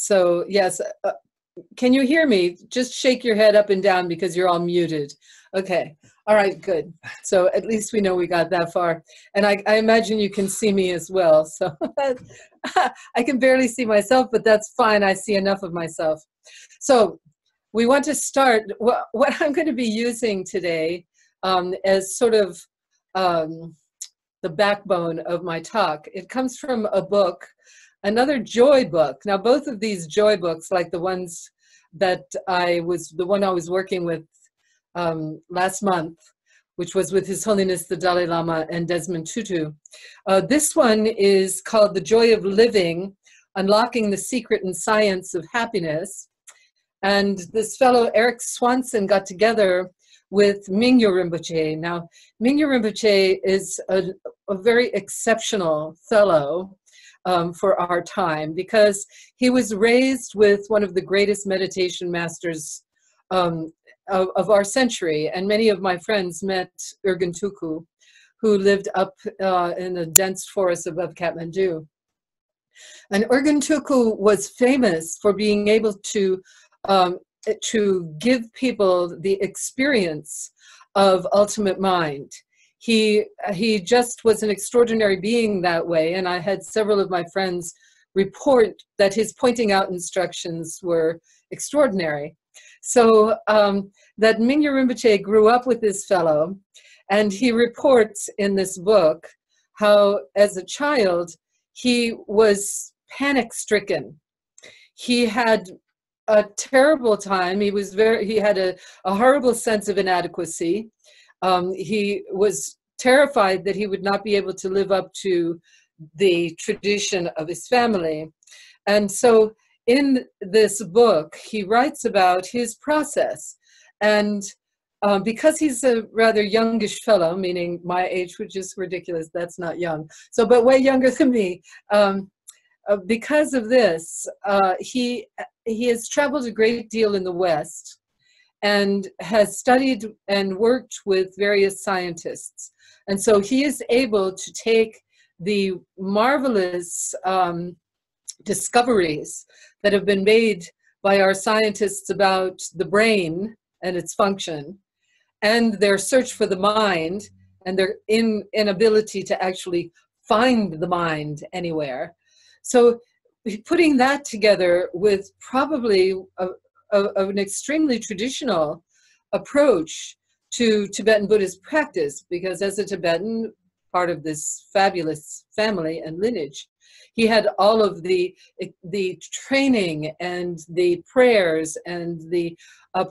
So yes, can you hear me? Just shake your head up and down because you're all muted. Okay. All right, good. So at least we know we got that far. And I imagine you can see me as well. So I can barely see myself, but that's fine. I see enough of myself. So we want to start. What I'm going to be using today as sort of the backbone of my talk. It comes from a book, another joy book. Now, both of these joy books, like the ones that the one I was working with last month, which was with His Holiness the Dalai Lama and Desmond Tutu. This one is called The Joy of Living, Unlocking the Secret and Science of Happiness. And this fellow, Eric Swanson, got together with Mingyur Rinpoche. Now, Mingyur Rinpoche is a very exceptional fellow for our time, because he was raised with one of the greatest meditation masters of our century. And many of my friends met Urgen Tuku, who lived up in the dense forest above Kathmandu. And Urgen Tuku was famous for being able to give people the experience of ultimate mind. He just was an extraordinary being that way, and I had several of my friends report that his pointing out instructions were extraordinary. So that Mingyur Rinpoche grew up with this fellow, and he reports in this book how, as a child, he was panic-stricken. He had a terrible time. He had a horrible sense of inadequacy. He was terrified that he would not be able to live up to the tradition of his family. And so in this book, he writes about his process. And because he's a rather youngish fellow, meaning my age, which is ridiculous, that's not young, so but way younger than me, because of this, he has traveled a great deal in the West and has studied and worked with various scientists. And so he is able to take the marvelous discoveries that have been made by our scientists about the brain and its function, and their search for the mind, and their inability to actually find the mind anywhere. So putting that together with probably an extremely traditional approach to Tibetan Buddhist practice, because as a Tibetan, part of this fabulous family and lineage, he had all of the training and the prayers and the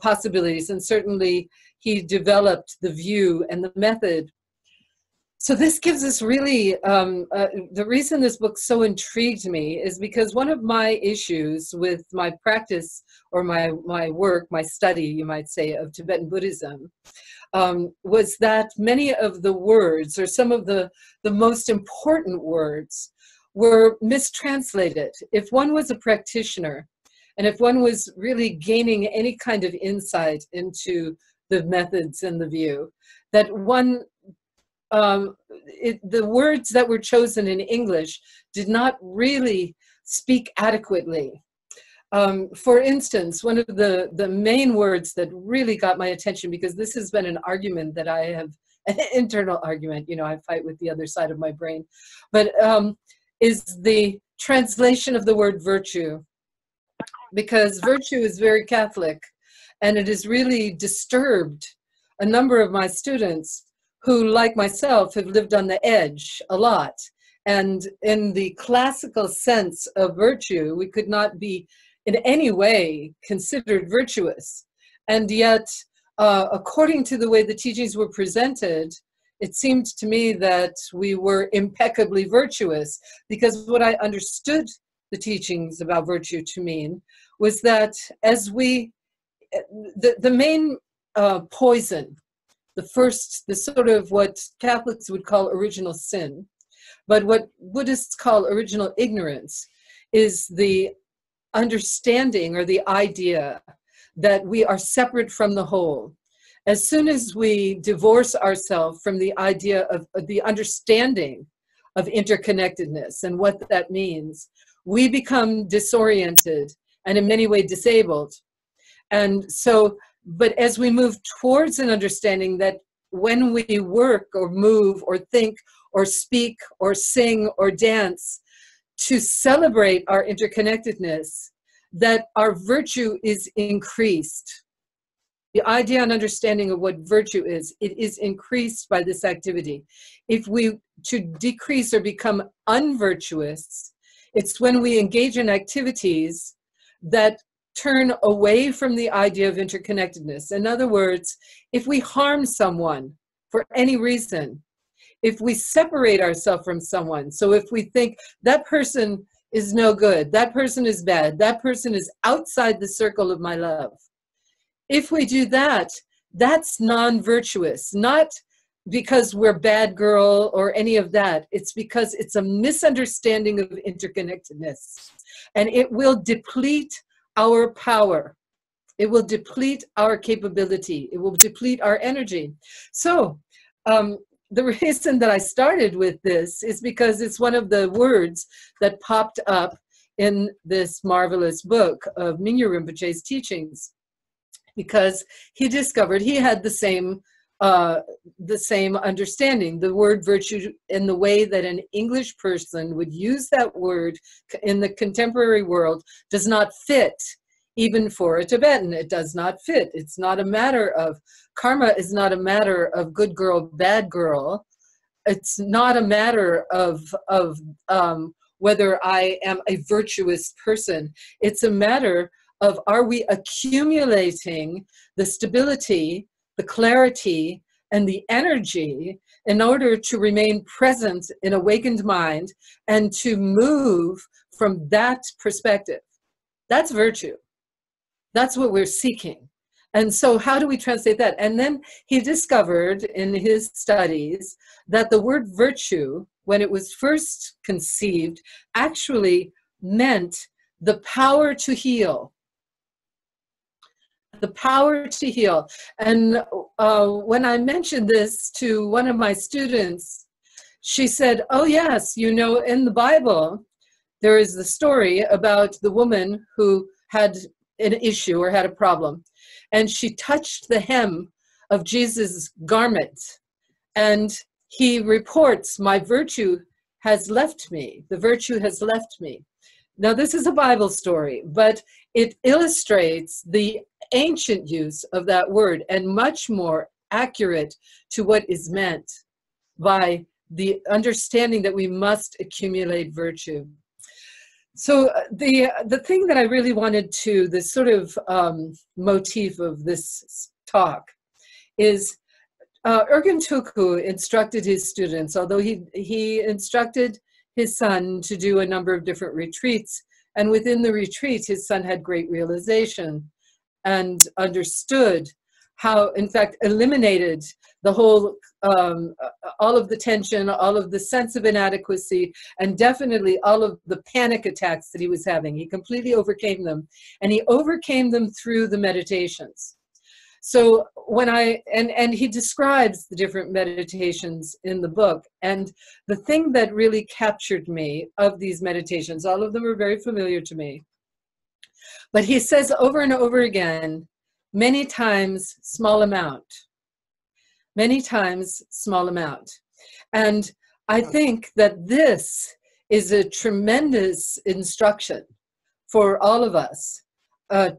possibilities, and certainly he developed the view and the method. So this gives us really, the reason this book so intrigued me is because one of my issues with my practice, or my work, my study, you might say, of Tibetan Buddhism, was that many of the words, or some of the most important words, were mistranslated. If one was a practitioner, and if one was really gaining any kind of insight into the methods and the view, that one, the words that were chosen in English did not really speak adequately. For instance, one of the main words that really got my attention, because this has been an argument that I have, an internal argument, you know, I fight with the other side of my brain, but is the translation of the word virtue. Because virtue is very Catholic, and it has really disturbed a number of my students who, like myself, have lived on the edge a lot. And in the classical sense of virtue, we could not be in any way considered virtuous. And yet, according to the way the teachings were presented, it seemed to me that we were impeccably virtuous, because what I understood the teachings about virtue to mean was that as we, the main poison, the sort of what Catholics would call original sin, but what Buddhists call original ignorance, is the understanding or the idea that we are separate from the whole. As soon as we divorce ourselves from the idea of the understanding of interconnectedness and what that means, we become disoriented and in many ways disabled. And so, but as we move towards an understanding that when we work or move or think or speak or sing or dance to celebrate our interconnectedness, that our virtue is increased. The idea and understanding of what virtue is, it is increased by this activity. If we to decrease or become unvirtuous, it's when we engage in activities that turn away from the idea of interconnectedness. In other words, if we harm someone for any reason, if we separate ourselves from someone, so if we think that person is no good, that person is bad, that person is outside the circle of my love, if we do that, that's non-virtuous, not because we're bad girl or any of that. It's because it's a misunderstanding of interconnectedness, and it will deplete our power. It will deplete our capability. It will deplete our energy. So the reason that I started with this is because it's one of the words that popped up in this marvelous book of Mingyur Rinpoche's teachings, because he discovered he had the same understanding. The word virtue, in the way that an English person would use that word in the contemporary world, does not fit. Even for a Tibetan, it does not fit. It's not a matter of, karma is not a matter of good girl, bad girl. It's not a matter of whether I am a virtuous person. It's a matter of, are we accumulating the stability, the clarity, and the energy in order to remain present in awakened mind and to move from that perspective. That's virtue. That's what we're seeking. And so how do we translate that? And then he discovered in his studies that the word virtue, when it was first conceived, actually meant the power to heal. The power to heal. And when I mentioned this to one of my students, she said, oh yes, you know, in the Bible, there is the story about the woman who had an issue or had a problem, and she touched the hem of Jesus' garment, and he reports, my virtue has left me. The virtue has left me. Now, this is a Bible story, but it illustrates the ancient use of that word and much more accurate to what is meant by the understanding that we must accumulate virtue. So the thing that I really wanted to, the sort of motif of this talk is Urgen Tulku instructed his students, although he instructed his son to do a number of different retreats, and within the retreats his son had great realization and understood how, in fact, eliminated the whole, all of the tension, all of the sense of inadequacy, and definitely all of the panic attacks that he was having. He completely overcame them, and he overcame them through the meditations. So when and he describes the different meditations in the book, and the thing that really captured me of these meditations, all of them are very familiar to me, but he says over and over again, many times, small amount. Many times, small amount. And I think that this is a tremendous instruction for all of us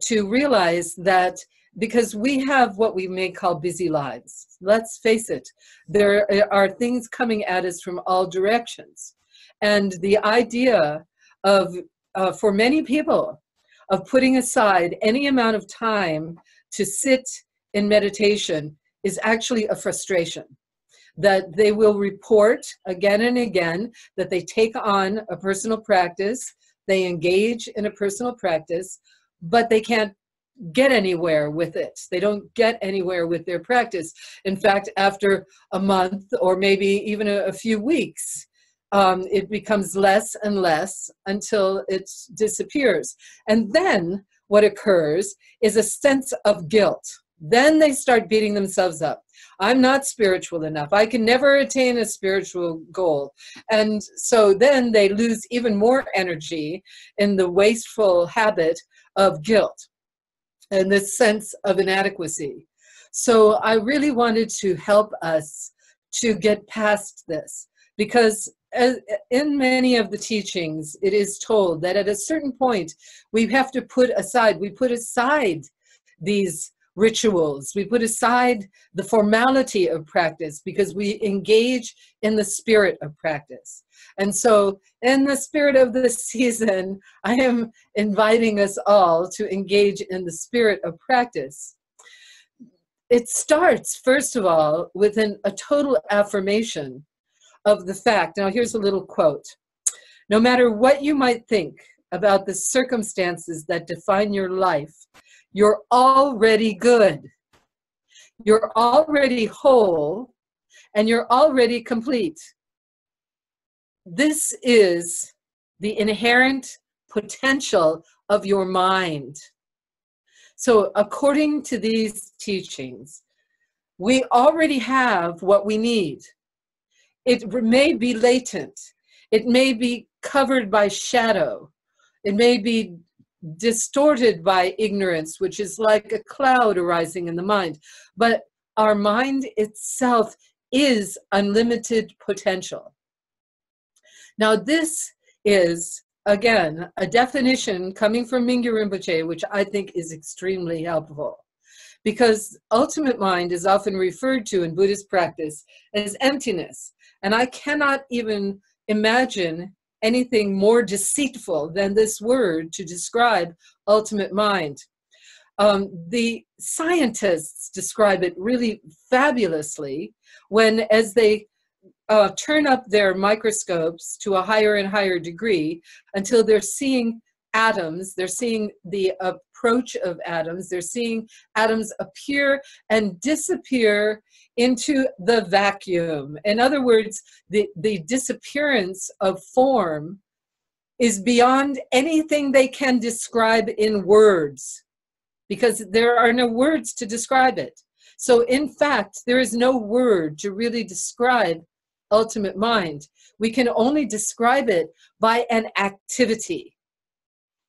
to realize that, because we have what we may call busy lives. Let's face it, there are things coming at us from all directions. And the idea of, for many people, of putting aside any amount of time to sit in meditation is actually a frustration. That they will report again and again that they take on a personal practice, they engage in a personal practice, but they can't get anywhere with it. They don't get anywhere with their practice. In fact, after a month or maybe even a few weeks, it becomes less and less until it disappears. And then what occurs is a sense of guilt. then they start beating themselves up. I'm not spiritual enough. I can never attain a spiritual goal. And so then they lose even more energy in the wasteful habit of guilt and this sense of inadequacy. So I really wanted to help us to get past this, because in many of the teachings, it is told that at a certain point, we have to put aside these rituals. We put aside the formality of practice because we engage in the spirit of practice. And so in the spirit of this season, I am inviting us all to engage in the spirit of practice. It starts, first of all, with a total affirmation of the fact. Now, here's a little quote. No matter what you might think about the circumstances that define your life, you're already good. You're already whole, and you're already complete. This is the inherent potential of your mind. So according to these teachings, we already have what we need. It may be latent. It may be covered by shadow. It may be distorted by ignorance, which is like a cloud arising in the mind. But our mind itself is unlimited potential. Now, this is, again, a definition coming from Mingyur Rinpoche, which I think is extremely helpful, because ultimate mind is often referred to in Buddhist practice as emptiness. And I cannot even imagine anything more deceitful than this word to describe ultimate mind. The scientists describe it really fabulously when, as they turn up their microscopes to a higher and higher degree until they're seeing atoms, they're seeing the approach of atoms, they're seeing atoms appear and disappear into the vacuum. In other words, the disappearance of form is beyond anything they can describe in words, because there are no words to describe it. So in fact, there is no word to really describe ultimate mind. We can only describe it by an activity.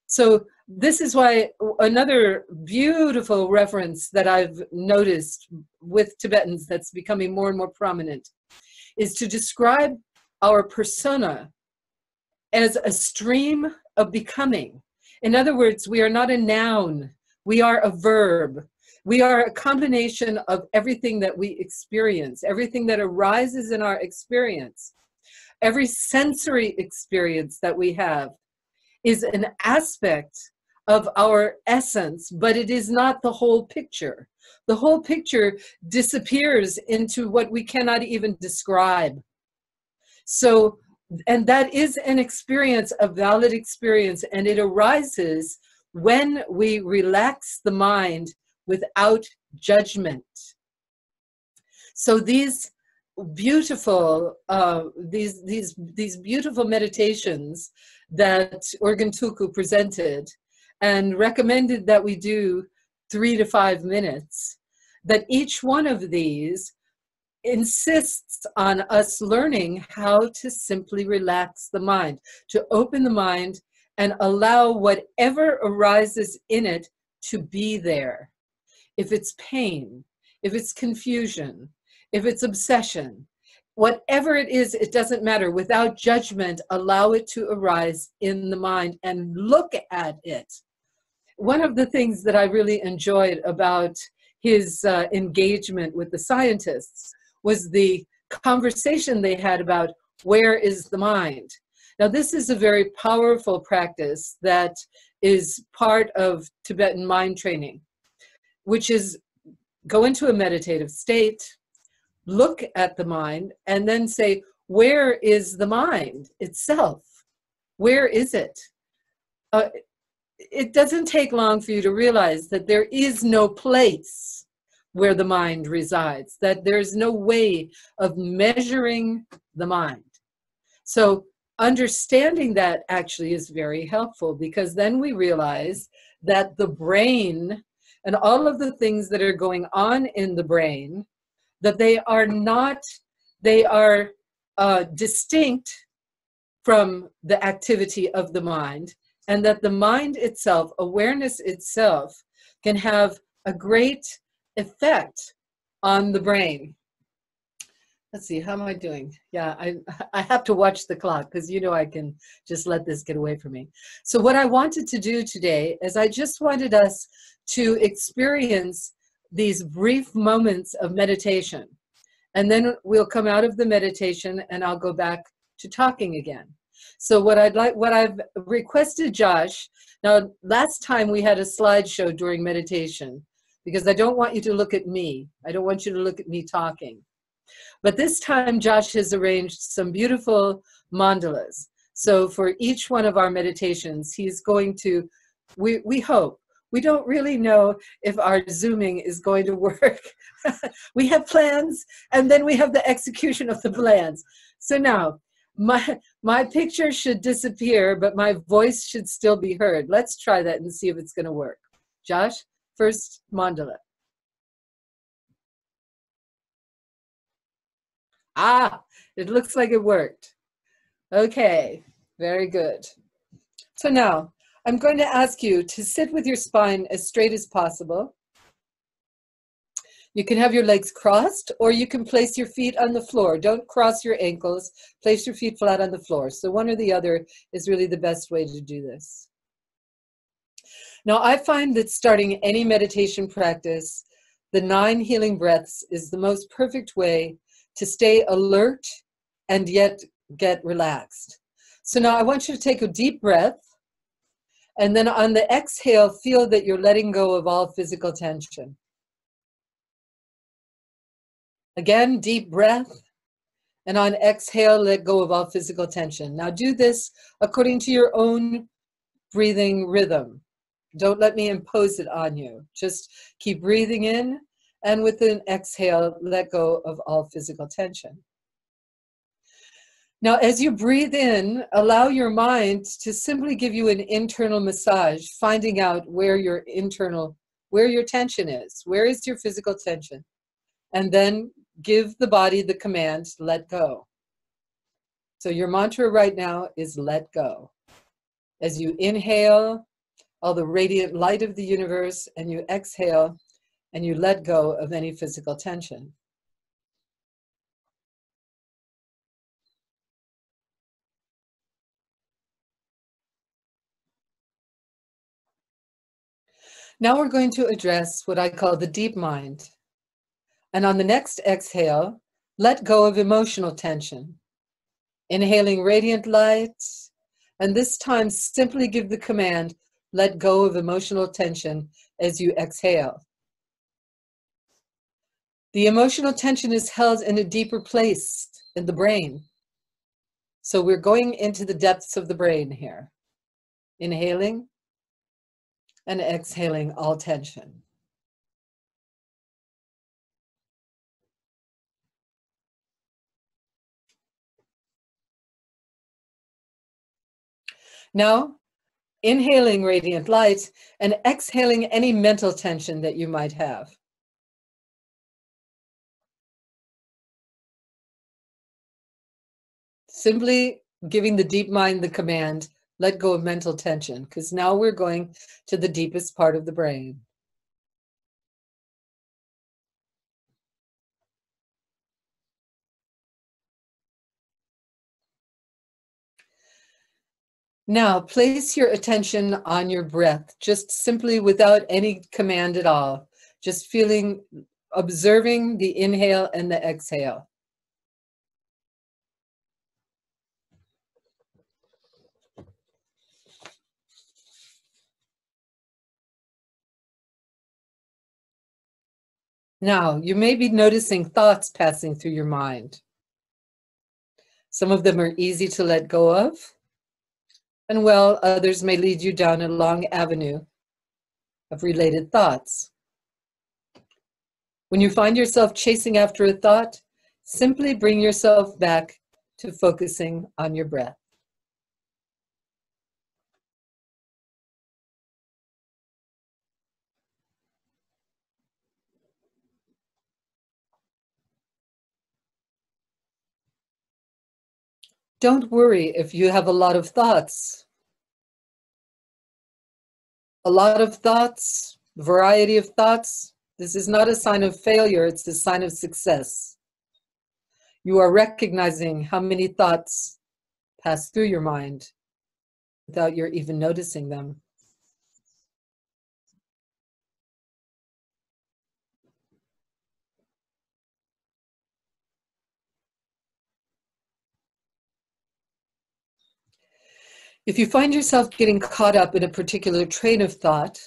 So this is why another beautiful reference that I've noticed with Tibetans that's becoming more and more prominent is to describe our persona as a stream of becoming. In other words, we are not a noun, we are a verb. We are a combination of everything that we experience, everything that arises in our experience. Every sensory experience that we have is an aspect of our essence, but it is not the whole picture. The whole picture disappears into what we cannot even describe. So, and that is an experience, a valid experience, and it arises when we relax the mind without judgment. So these beautiful these beautiful meditations that Organ Tuku presented and recommended that we do 3 to 5 minutes, that each one of these insists on us learning how to simply relax the mind, to open the mind and allow whatever arises in it to be there. If it's pain, if it's confusion, if it's obsession, whatever it is, it doesn't matter. Without judgment, allow it to arise in the mind and look at it. One of the things that I really enjoyed about his engagement with the scientists was the conversation they had about where is the mind. Now, this is a very powerful practice that is part of Tibetan mind training, which is go into a meditative state, look at the mind, and then say, where is the mind itself? Where is it? It doesn't take long for you to realize that there is no place where the mind resides, that there's no way of measuring the mind. So understanding that actually is very helpful, because then we realize that the brain and all of the things that are going on in the brain, that they are not, they are distinct from the activity of the mind, and that the mind itself, awareness itself, can have a great effect on the brain. Let's see, how am I doing? Yeah, I have to watch the clock because you know I can just let this get away from me. So what I wanted to do today is I just wanted us to experience these brief moments of meditation. And then we'll come out of the meditation and I'll go back to talking again. So what I've requested Josh, now last time we had a slideshow during meditation because I don't want you to look at me. I don't want you to look at me talking. But this time Josh has arranged some beautiful mandalas. So for each one of our meditations, he's going to, we hope, we don't really know if our Zooming is going to work. We have plans, and then we have the execution of the plans. So now, my picture should disappear, but my voice should still be heard. Let's try that and see if it's going to work. Josh, first mandala. Ah, it looks like it worked. Okay, very good. So now, I'm going to ask you to sit with your spine as straight as possible. You can have your legs crossed, or you can place your feet on the floor. Don't cross your ankles. Place your feet flat on the floor. So one or the other is really the best way to do this. Now, I find that starting any meditation practice, the 9 healing breaths is the most perfect way to stay alert and yet get relaxed. So now I want you to take a deep breath. And then on the exhale, feel that you're letting go of all physical tension. Again, deep breath. And on exhale, let go of all physical tension. Now do this according to your own breathing rhythm. Don't let me impose it on you. Just keep breathing in, and with an exhale, let go of all physical tension. Now, as you breathe in, allow your mind to simply give you an internal massage, finding out where your tension is. Where is your physical tension? And then give the body the command, let go. So your mantra right now is let go. As you inhale all the radiant light of the universe, and you exhale and you let go of any physical tension. Now we're going to address what I call the deep mind. And on the next exhale, let go of emotional tension. Inhaling radiant light, and this time simply give the command, let go of emotional tension as you exhale. The emotional tension is held in a deeper place in the brain. So we're going into the depths of the brain here. Inhaling and exhaling all tension. Now, inhaling radiant light and exhaling any mental tension that you might have. Simply giving the deep mind the command, let go of mental tension, because now we're going to the deepest part of the brain. Now, place your attention on your breath, just simply without any command at all, just feeling, observing the inhale and the exhale. Now, you may be noticing thoughts passing through your mind. Some of them are easy to let go of, and well, others may lead you down a long avenue of related thoughts. When you find yourself chasing after a thought, simply bring yourself back to focusing on your breath. Don't worry if you have a lot of thoughts. A lot of thoughts, variety of thoughts. This is not a sign of failure, it's a sign of success. You are recognizing how many thoughts pass through your mind without your even noticing them. If you find yourself getting caught up in a particular train of thought,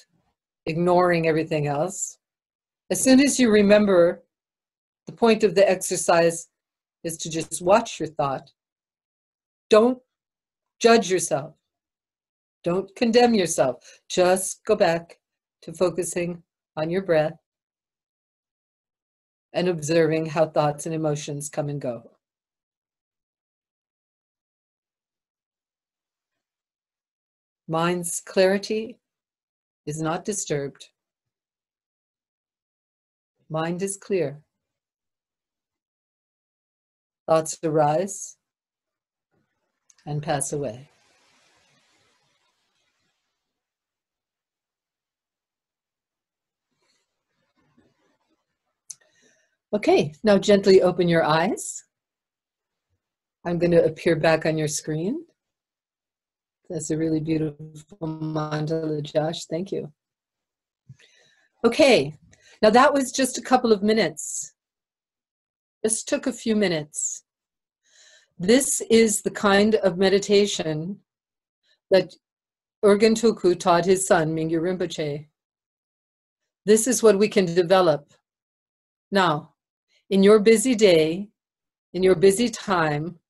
ignoring everything else, as soon as you remember, the point of the exercise is to just watch your thought. Don't judge yourself. Don't condemn yourself. Just go back to focusing on your breath and observing how thoughts and emotions come and go. Mind's clarity is not disturbed. Mind is clear. Thoughts arise and pass away. Okay, now gently open your eyes. I'm going to appear back on your screen. That's a really beautiful mandala, Josh. Thank you. Okay, now that was just a couple of minutes. Just took a few minutes. This is the kind of meditation that Urgen Tulku taught his son, Mingyur Rinpoche. This is what we can develop. Now, in your busy day, in your busy time,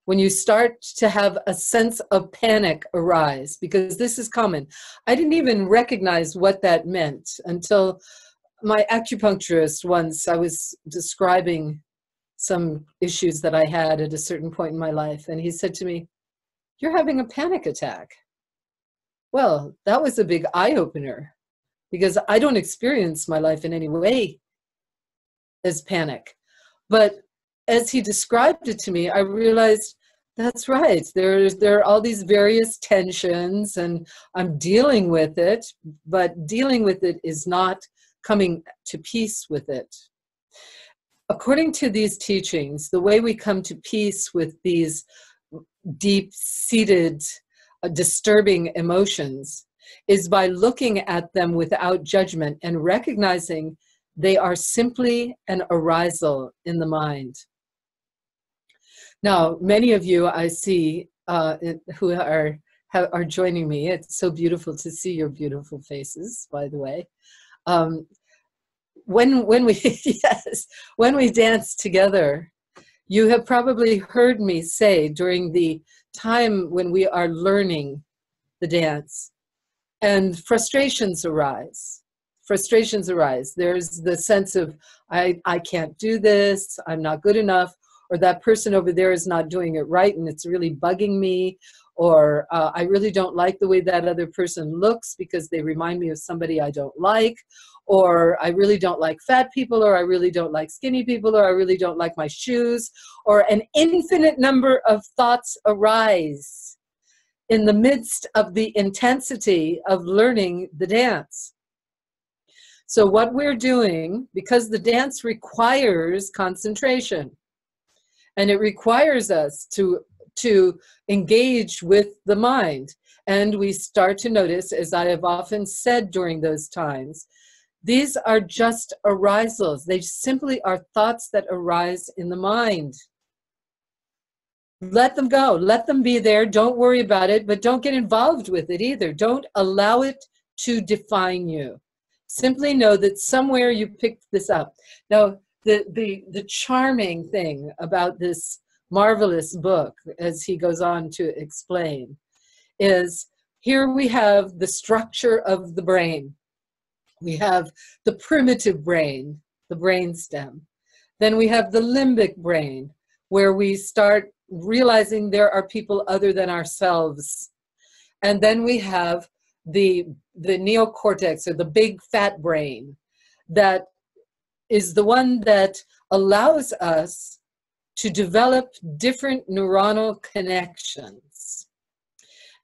when you start to have a sense of panic arise, because this is common. I didn't even recognize what that meant until my acupuncturist once, I was describing some issues that I had at a certain point in my life, and he said to me, "You're having a panic attack." Well, that was a big eye-opener, because I don't experience my life in any way as panic. But as he described it to me, I realized that's right. There are all these various tensions, and I'm dealing with it, but dealing with it is not coming to peace with it. According to these teachings, the way we come to peace with these deep-seated, disturbing emotions is by looking at them without judgment and recognizing they are simply an arisal in the mind. Now, many of you I see who are joining me. It's so beautiful to see your beautiful faces, by the way. When we yes, when we dance together, you have probably heard me say during the time when we are learning the dance, and frustrations arise. Frustrations arise. There's the sense of, I can't do this, I'm not good enough, or that person over there is not doing it right and it's really bugging me, or I really don't like the way that other person looks because they remind me of somebody I don't like, or I really don't like fat people, or I really don't like skinny people, or I really don't like my shoes, or an infinite number of thoughts arise in the midst of the intensity of learning the dance. So what we're doing, because the dance requires concentration, and it requires us to engage with the mind. And we start to notice, as I have often said during those times, these are just arisals. They simply are thoughts that arise in the mind. Let them go. Let them be there. Don't worry about it, but don't get involved with it either. Don't allow it to define you. Simply know that somewhere you picked this up. Now, the charming thing about this marvelous book, as he goes on to explain, is here we have the structure of the brain. We have the primitive brain, the brainstem. Then we have the limbic brain, where we start realizing there are people other than ourselves. And then we have the neocortex, or the big fat brain, that is the one that allows us to develop different neuronal connections.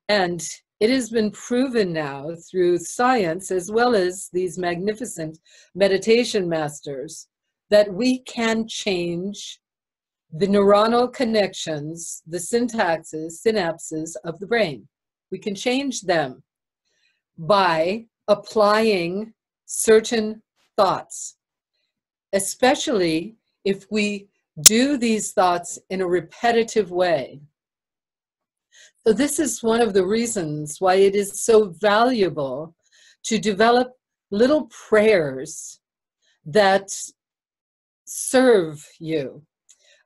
And it has been proven now through science, as well as these magnificent meditation masters, that we can change the neuronal connections, the synapses of the brain. We can change them by applying certain thoughts, especially if we do these thoughts in a repetitive way. So this is one of the reasons why it is so valuable to develop little prayers that serve you.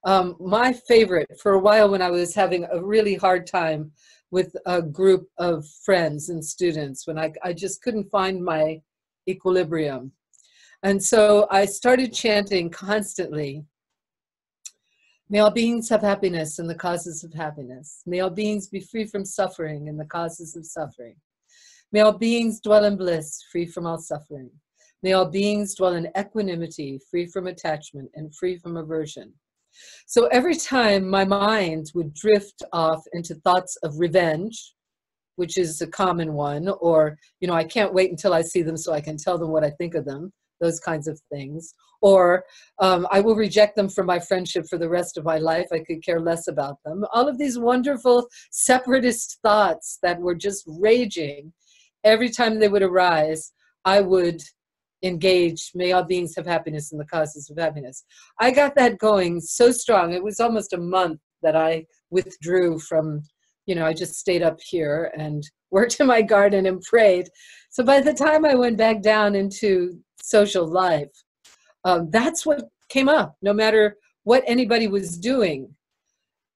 My favorite, for a while when I was having a really hard time with a group of friends and students, when I just couldn't find my equilibrium. And so I started chanting constantly, may all beings have happiness and the causes of happiness. May all beings be free from suffering and the causes of suffering. May all beings dwell in bliss, free from all suffering. May all beings dwell in equanimity, free from attachment and free from aversion. So every time my mind would drift off into thoughts of revenge, which is a common one, or, you know, I can't wait until I see them so I can tell them what I think of them, those kinds of things, or I will reject them from my friendship for the rest of my life, I could care less about them. All of these wonderful separatist thoughts that were just raging, every time they would arise, I would engage, may all beings have happiness and the causes of happiness. I got that going so strong. It was almost a month that I withdrew from, you know, I just stayed up here and worked in my garden and prayed. So by the time I went back down into social life, that's what came up, no matter what anybody was doing.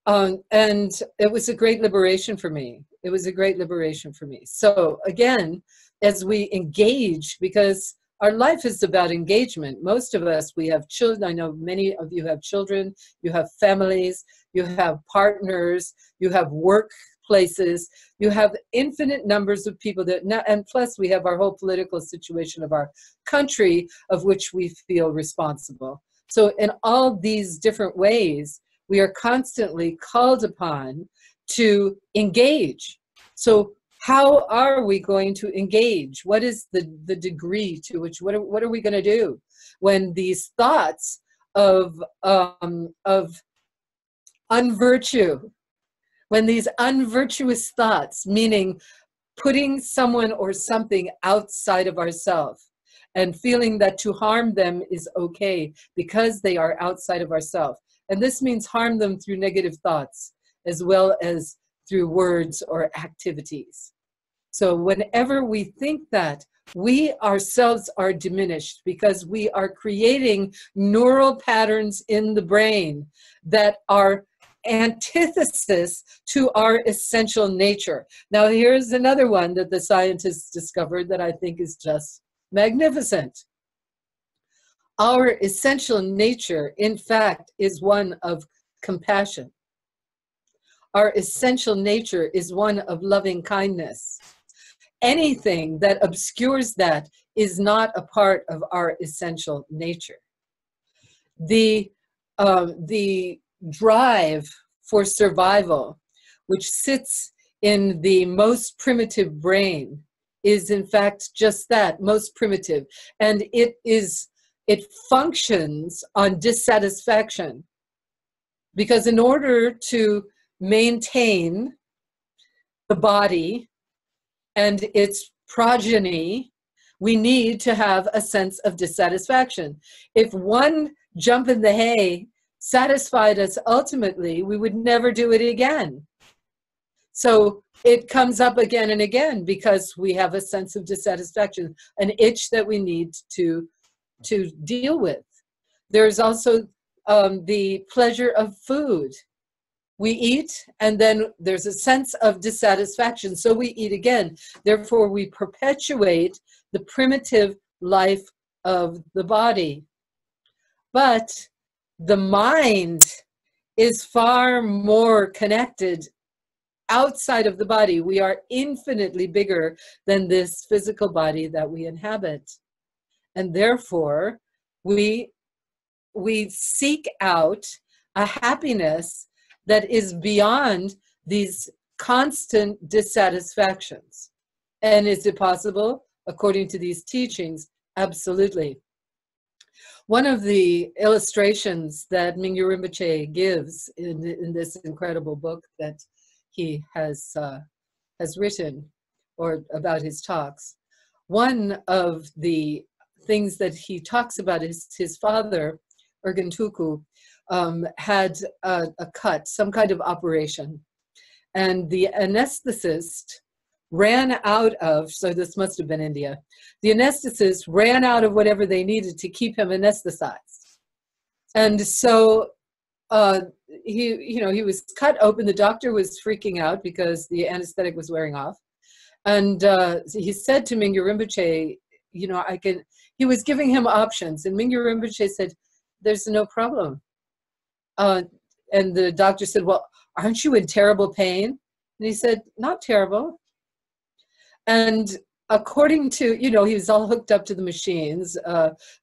And it was a great liberation for me. It was a great liberation for me. So again, as we engage, because our life is about engagement. Most of us, we have children. I know many of you have children, you have families, you have partners, you have workplaces, you have infinite numbers of people that, and plus we have our whole political situation of our country, of which we feel responsible. So in all these different ways, we are constantly called upon to engage. So how are we going to engage? What is the degree to which, what are we going to do when these thoughts of unvirtue, when these unvirtuous thoughts, meaning putting someone or something outside of ourselves and feeling that to harm them is okay because they are outside of ourselves. And this means harm them through negative thoughts as well as through words or activities. So whenever we think that, we ourselves are diminished because we are creating neural patterns in the brain that are antithesis to our essential nature. Now here's another one that the scientists discovered that I think is just magnificent. Our essential nature, in fact, is one of compassion. Our essential nature is one of loving kindness. Anything that obscures that is not a part of our essential nature. The drive for survival, which sits in the most primitive brain, is in fact just that, most primitive. And it functions on dissatisfaction. Because in order to maintain the body and its progeny, we need to have a sense of dissatisfaction. If one jump in the hay satisfied us ultimately, we would never do it again. So it comes up again and again because we have a sense of dissatisfaction, an itch that we need to deal with. There's also the pleasure of food. We eat, and then there's a sense of dissatisfaction, so we eat again. Therefore, we perpetuate the primitive life of the body. But the mind is far more connected outside of the body. We are infinitely bigger than this physical body that we inhabit. And therefore, we seek out a happiness that is beyond these constant dissatisfactions. And is it possible, according to these teachings? Absolutely. One of the illustrations that Mingyur Rinpoche gives in this incredible book that he has written, or about his talks, one of the things that he talks about is his father, Urgentuku, had a cut, some kind of operation. And the anesthetist ran out of, so this must have been India, the anesthetist ran out of whatever they needed to keep him anesthetized. And so he was cut open. The doctor was freaking out because the anesthetic was wearing off. And he said to Mingyur Rinpoche, he was giving him options. And Mingyur Rinpoche said, there's no problem. And the doctor said, well, aren't you in terrible pain? And he said, not terrible. And according to, he was all hooked up to the machines,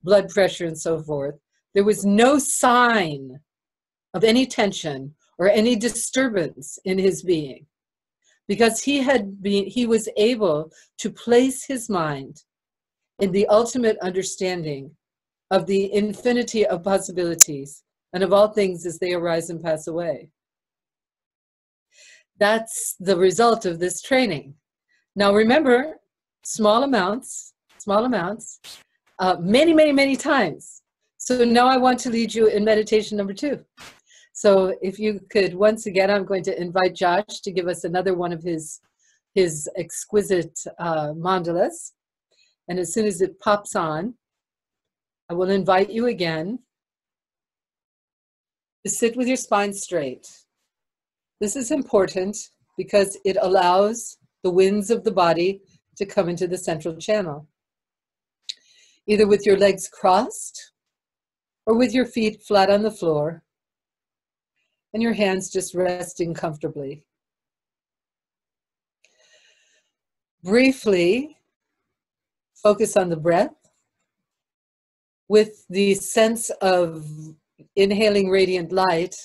blood pressure and so forth. There was no sign of any tension or any disturbance in his being, because he was able to place his mind in the ultimate understanding of the infinity of possibilities and of all things as they arise and pass away. That's the result of this training. Now remember, small amounts, many, many, many times. So now I want to lead you in meditation number 2. So if you could, once again, I'm going to invite Josh to give us another one of his exquisite mandalas. And as soon as it pops on, I will invite you again to sit with your spine straight. This is important because it allows the winds of the body to come into the central channel, either with your legs crossed or with your feet flat on the floor and your hands just resting comfortably. Briefly focus on the breath with the sense of inhaling radiant light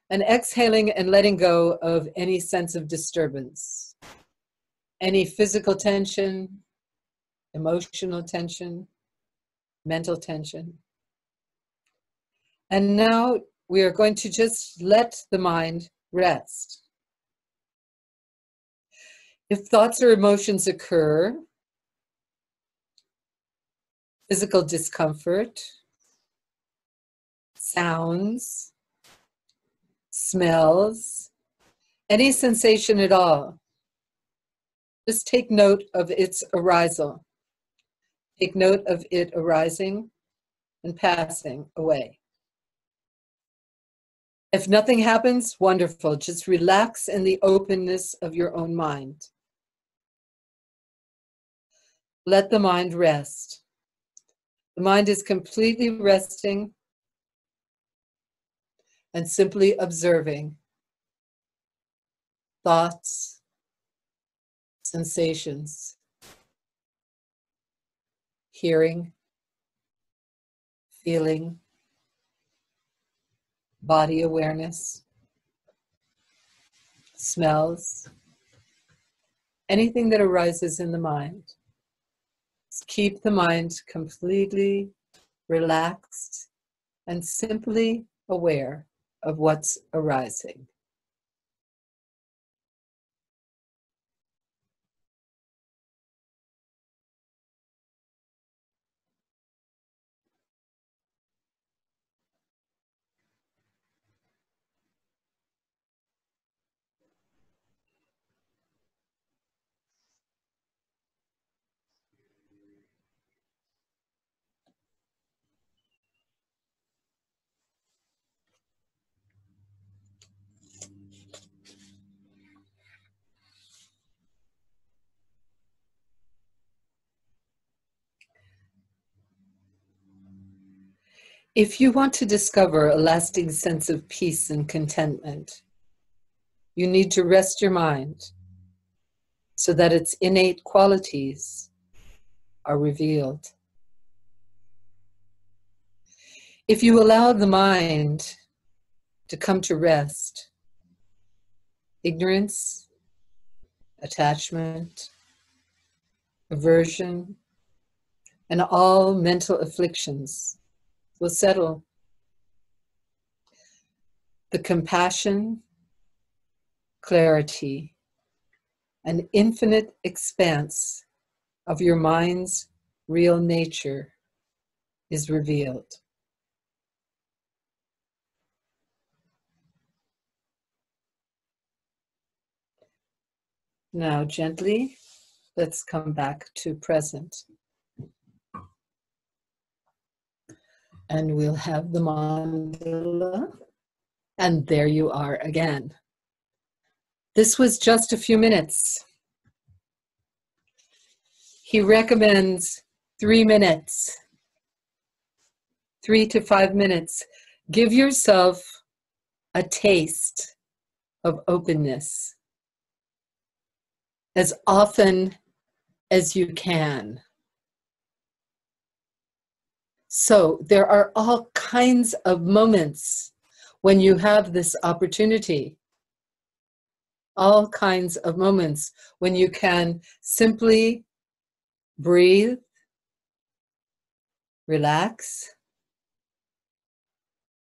and exhaling and letting go of any sense of disturbance, any physical tension, emotional tension, mental tension. And now we are going to just let the mind rest. If thoughts or emotions occur, physical discomfort, sounds, smells, any sensation at all, just take note of its arisal. Take note of it arising and passing away. If nothing happens, wonderful. Just relax in the openness of your own mind. Let the mind rest. The mind is completely resting and simply observing thoughts, sensations, hearing, feeling, body awareness, smells, anything that arises in the mind. Just keep the mind completely relaxed and simply aware of what's arising. If you want to discover a lasting sense of peace and contentment, you need to rest your mind so that its innate qualities are revealed. If you allow the mind to come to rest. Ignorance, attachment, aversion, and all mental afflictions will settle. The compassion, clarity, and infinite expanse of your mind's real nature is revealed. Now, gently, let's come back to present. And we'll have the mandala. And there you are again. This was just a few minutes. He recommends 3 minutes, 3 to 5 minutes. Give yourself a taste of openness as often as you can. So there are all kinds of moments when you have this opportunity. All kinds of moments when you can simply breathe, relax,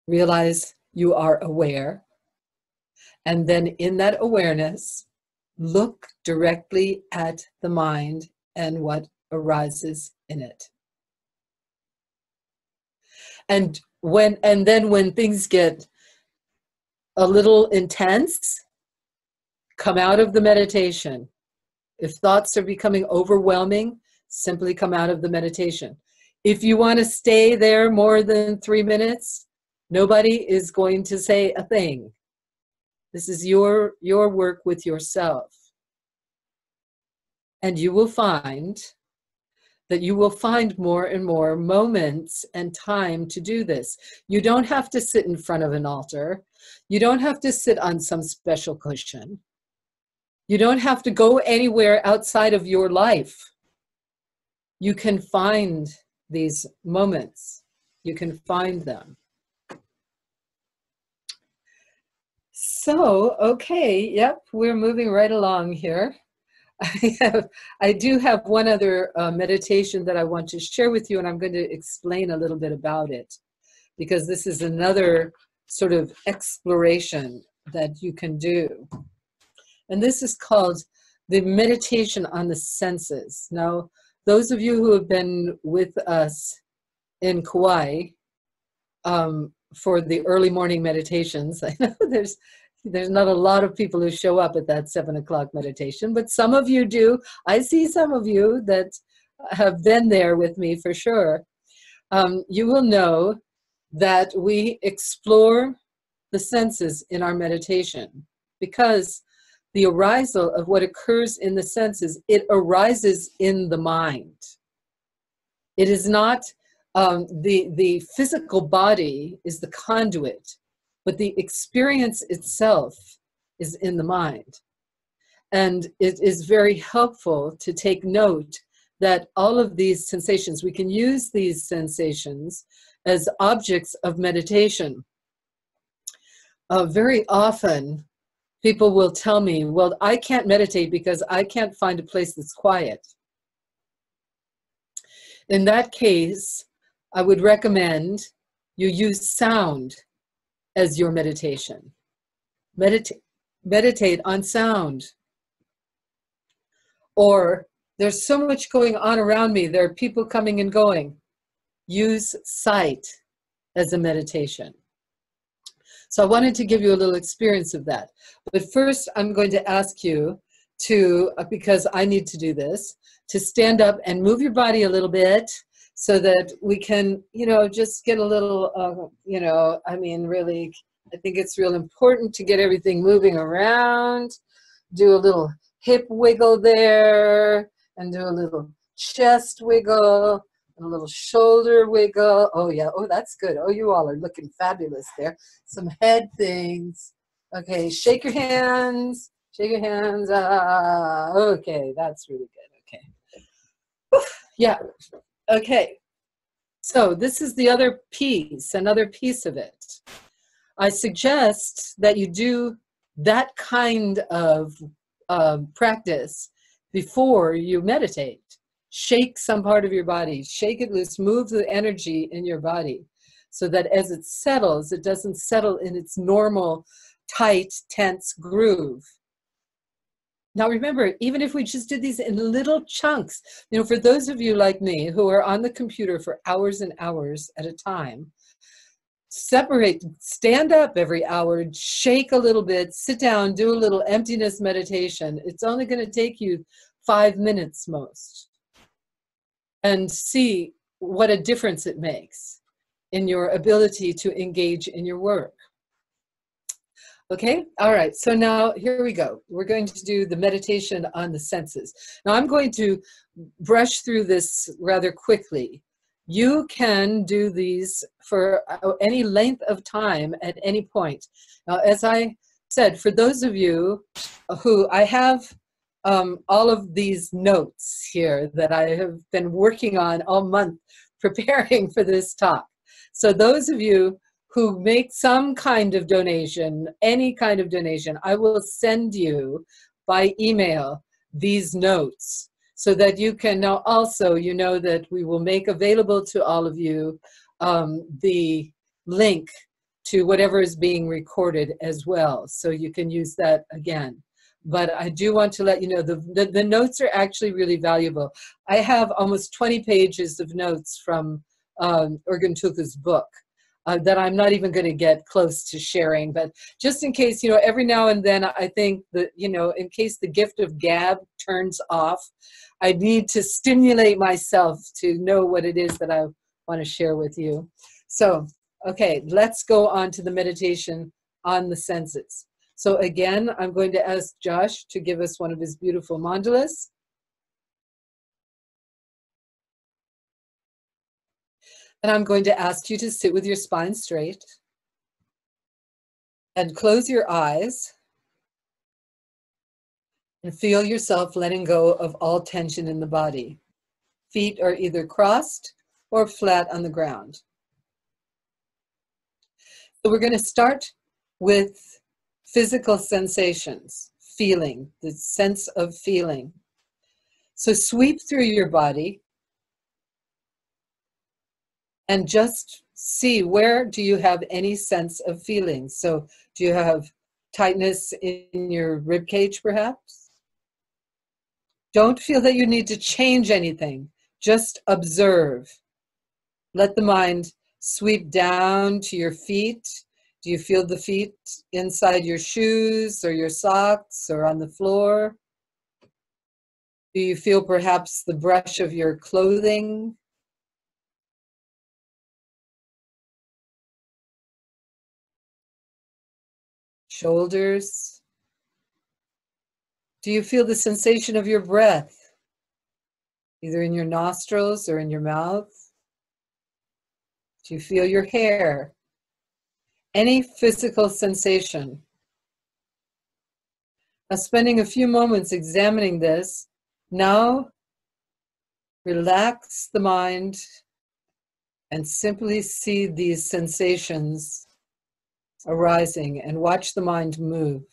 realize you are aware, and then in that awareness, look directly at the mind and what arises in it. And then when things get a little intense, come out of the meditation. If thoughts are becoming overwhelming, simply come out of the meditation. If you want to stay there more than 3 minutes, nobody is going to say a thing. This is your work with yourself. And you will find that you will find more and more moments and time to do this. You don't have to sit in front of an altar. You don't have to sit on some special cushion. You don't have to go anywhere outside of your life. You can find these moments. You can find them. So, okay, yep, we're moving right along here. I do have one other meditation that I want to share with you, and I'm going to explain a little bit about it, because this is another sort of exploration that you can do. And this is called the meditation on the senses. Now, those of you who have been with us in Kauai for the early morning meditations, I know there's not a lot of people who show up at that 7 o'clock meditation, but some of you do. I see some of you that have been there with me for sure. You will know that we explore the senses in our meditation, because the arisal of what occurs in the senses, it arises in the mind. It is not, the physical body is the conduit, but the experience itself is in the mind. And it is very helpful to take note that all of these sensations, we can use these sensations as objects of meditation. Very often, people will tell me, well, I can't meditate because I can't find a place that's quiet. In that case, I would recommend you use sound as your meditation. Meditate on sound. Or, there's so much going on around me, there are people coming and going. Use sight as a meditation. So I wanted to give you a little experience of that. But first, I'm going to ask you to, because I need to do this, to stand up and move your body a little bit so that we can, just get a little, really, I think it's real important to get everything moving around. Do a little hip wiggle there, and do a little chest wiggle, and a little shoulder wiggle. Oh yeah, oh that's good. Oh, you all are looking fabulous there. Some head things. Okay, shake your hands. Shake your hands. Okay, that's really good. Okay. Yeah. Okay. So this is the other piece, another piece of it. I suggest that you do that kind of practice before you meditate. Shake some part of your body, shake it loose, move the energy in your body so that as it settles, it doesn't settle in its normal, tight, tense groove. Now remember, even if we just did these in little chunks, you know, for those of you like me who are on the computer for hours and hours at a time, separate, stand up every hour, shake a little bit, sit down, do a little emptiness meditation. It's only going to take you 5 minutes most. And see what a difference it makes in your ability to engage in your work. Okay, all right, so now here we go. We're going to do the meditation on the senses. Now I'm going to brush through this rather quickly. You can do these for any length of time at any point. Now, as I said, for those of you who I have all of these notes here that I have been working on all month preparing for this talk. So those of you who make some kind of donation, any kind of donation, I will send you by email these notes so that you can now also, you know that we will make available to all of you the link to whatever is being recorded as well. So you can use that again. But I do want to let you know the notes are actually really valuable. I have almost 20 pages of notes from Urgen Tulku's book that I'm not even going to get close to sharing. But just in case, you know, every now and then I think that, you know, in case the gift of gab turns off, I need to stimulate myself to know what it is that I want to share with you. So, okay, let's go on to the meditation on the senses. So again, I'm going to ask Josh to give us one of his beautiful mandalas. And I'm going to ask you to sit with your spine straight and close your eyes and feel yourself letting go of all tension in the body. Feet are either crossed or flat on the ground. So we're going to start with physical sensations, feeling, the sense of feeling. So sweep through your body and just see, where do you have any sense of feeling? So do you have tightness in your rib cage perhaps? Don't feel that you need to change anything. Just observe. Let the mind sweep down to your feet. Do you feel the feet inside your shoes or your socks or on the floor? Do you feel perhaps the brush of your clothing? Shoulders? Do you feel the sensation of your breath, either in your nostrils or in your mouth? Do you feel your hair? Any physical sensation. Now, spending a few moments examining this, now relax the mind and simply see these sensations arising and watch the mind move.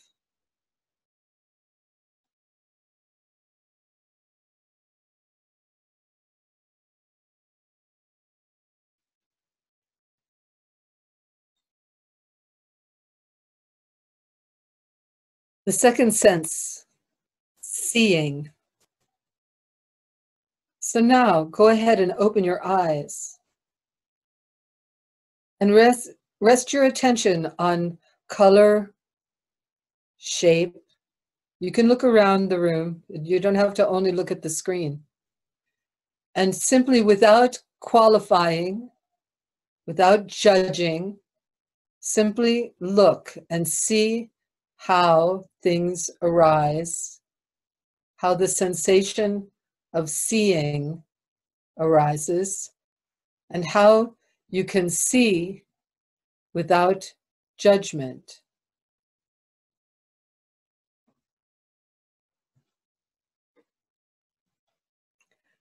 The second sense, seeing. So now go ahead and open your eyes and rest your attention on color, shape. You can look around the room. You don't have to only look at the screen. And simply, without qualifying, without judging, simply look and see how things arise, how the sensation of seeing arises, and how you can see without judgment.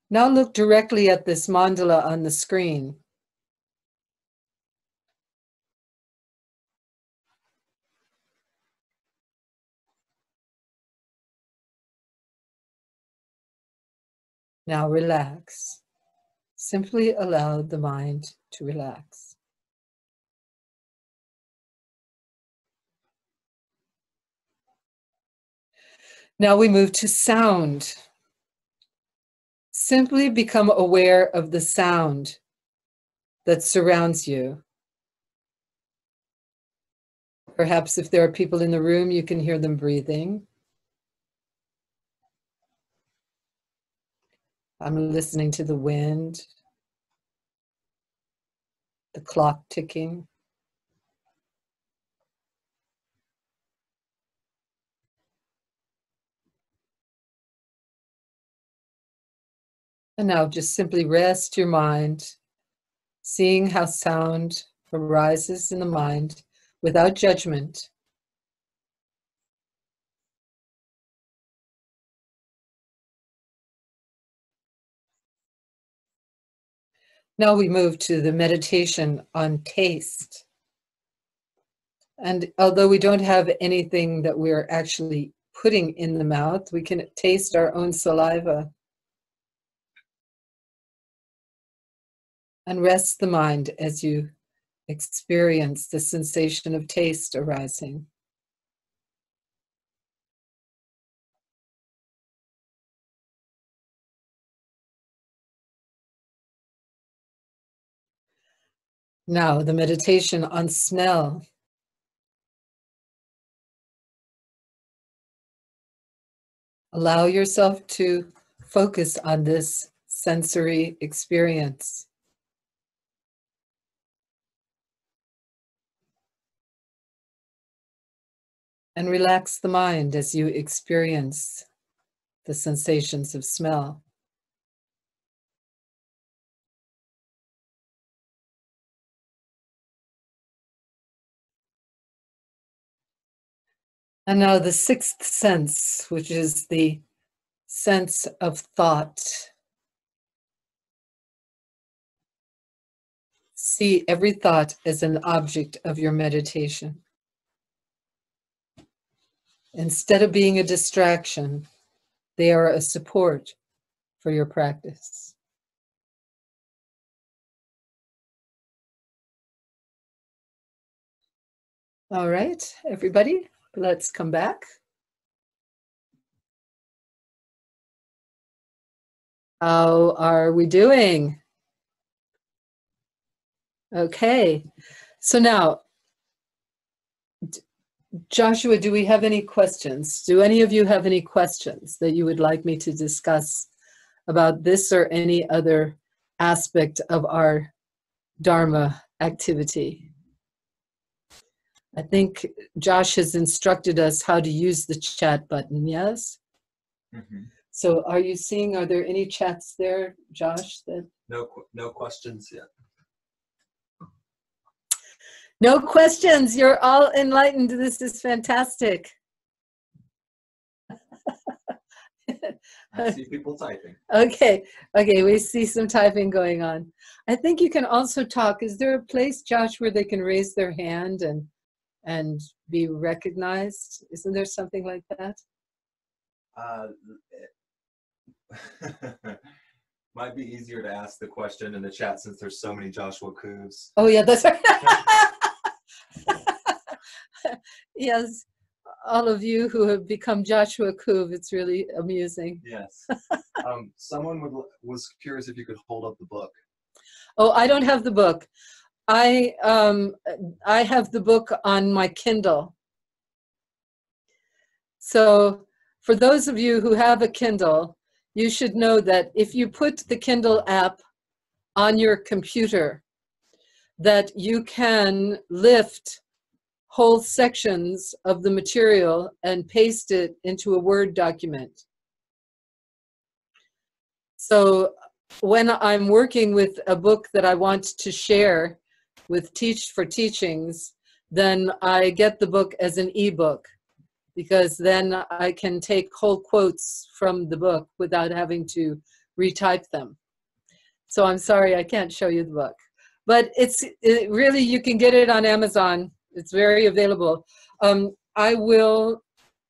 Now look directly at this mandala on the screen. Now relax. Simply allow the mind to relax. Now we move to sound. Simply become aware of the sound that surrounds you. Perhaps if there are people in the room, you can hear them breathing. I'm listening to the wind, the clock ticking. And now just simply rest your mind, seeing how sound arises in the mind without judgment. Now we move to the meditation on taste. And although we don't have anything that we're actually putting in the mouth, we can taste our own saliva. And rest the mind as you experience the sensation of taste arising. Now, the meditation on smell. Allow yourself to focus on this sensory experience. And relax the mind as you experience the sensations of smell. And now the sixth sense, which is the sense of thought. See every thought as an object of your meditation. Instead of being a distraction, they are a support for your practice. All right, everybody, let's come back. How are we doing? Okay, so now, Joshua, do we have any questions? Do any of you have any questions that you would like me to discuss about this or any other aspect of our Dharma activity? I think Josh has instructed us how to use the chat button, yes? Mm-hmm. So are you seeing, are there any chats there, Josh? That No questions yet. No questions. You're all enlightened. This is fantastic. I see people typing. Okay, we see some typing going on. I think you can also talk. Is there a place, Josh, where they can raise their hand and be recognized? Isn't there something like that? Might be easier to ask the question in the chat since there's so many Joshua Coos. Oh yeah, that's right. Yes, all of you who have become Joshua Kuv, it's really amusing. Yes. Someone was curious if you could hold up the book. Oh, I don't have the book. I have the book on my Kindle. So for those of you who have a Kindle, you should know that if you put the Kindle app on your computer, that you can lift whole sections of the material and paste it into a Word document. So when I'm working with a book that I want to share with Teach for Teachings, then I get the book as an ebook, because then I can take whole quotes from the book without having to retype them. So I'm sorry I can't show you the book. But really, you can get it on Amazon. It's very available. I will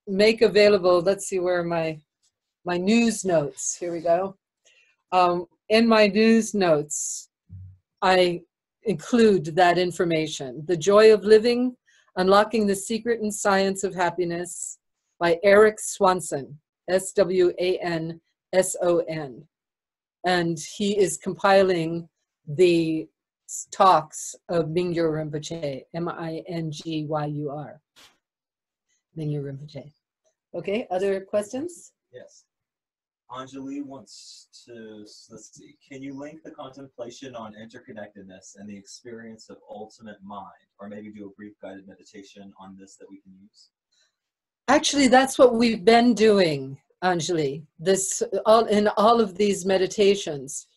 make available, let's see where my news notes, here we go. In my news notes, I include that information. The Joy of Living, Unlocking the Secret and Science of Happiness by Eric Swanson, Swanson. And he is compiling the talks of Mingyur Rinpoche, Mingyur. Mingyur Rinpoche. Okay, other questions? Yes. Anjali wants to, let's see, can you link the contemplation on interconnectedness and the experience of ultimate mind, or maybe do a brief guided meditation on this that we can use? Actually, that's what we've been doing, Anjali, in all of these meditations.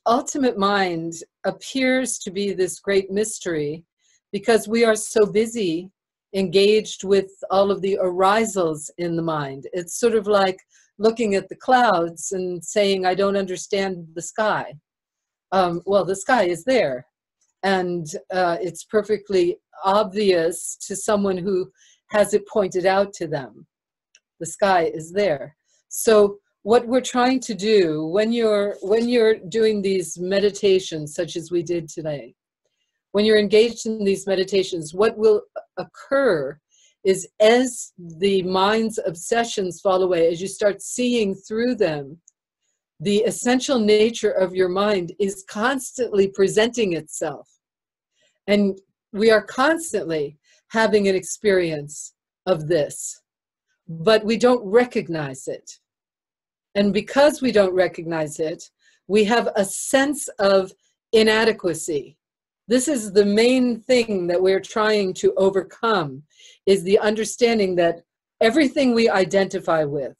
Ultimate mind appears to be this great mystery because we are so busy engaged with all of the arisals in the mind. It's sort of like looking at the clouds and saying, I don't understand the sky. Well, the sky is there. And it's perfectly obvious to someone who has it pointed out to them. The sky is there. So what we're trying to do when you're doing these meditations, such as we did today, when you're engaged in these meditations, what will occur is as the mind's obsessions fall away, as you start seeing through them, the essential nature of your mind is constantly presenting itself. And we are constantly having an experience of this, but we don't recognize it. And because we don't recognize it, we have a sense of inadequacy. This is the main thing that we're trying to overcome, is the understanding that everything we identify with,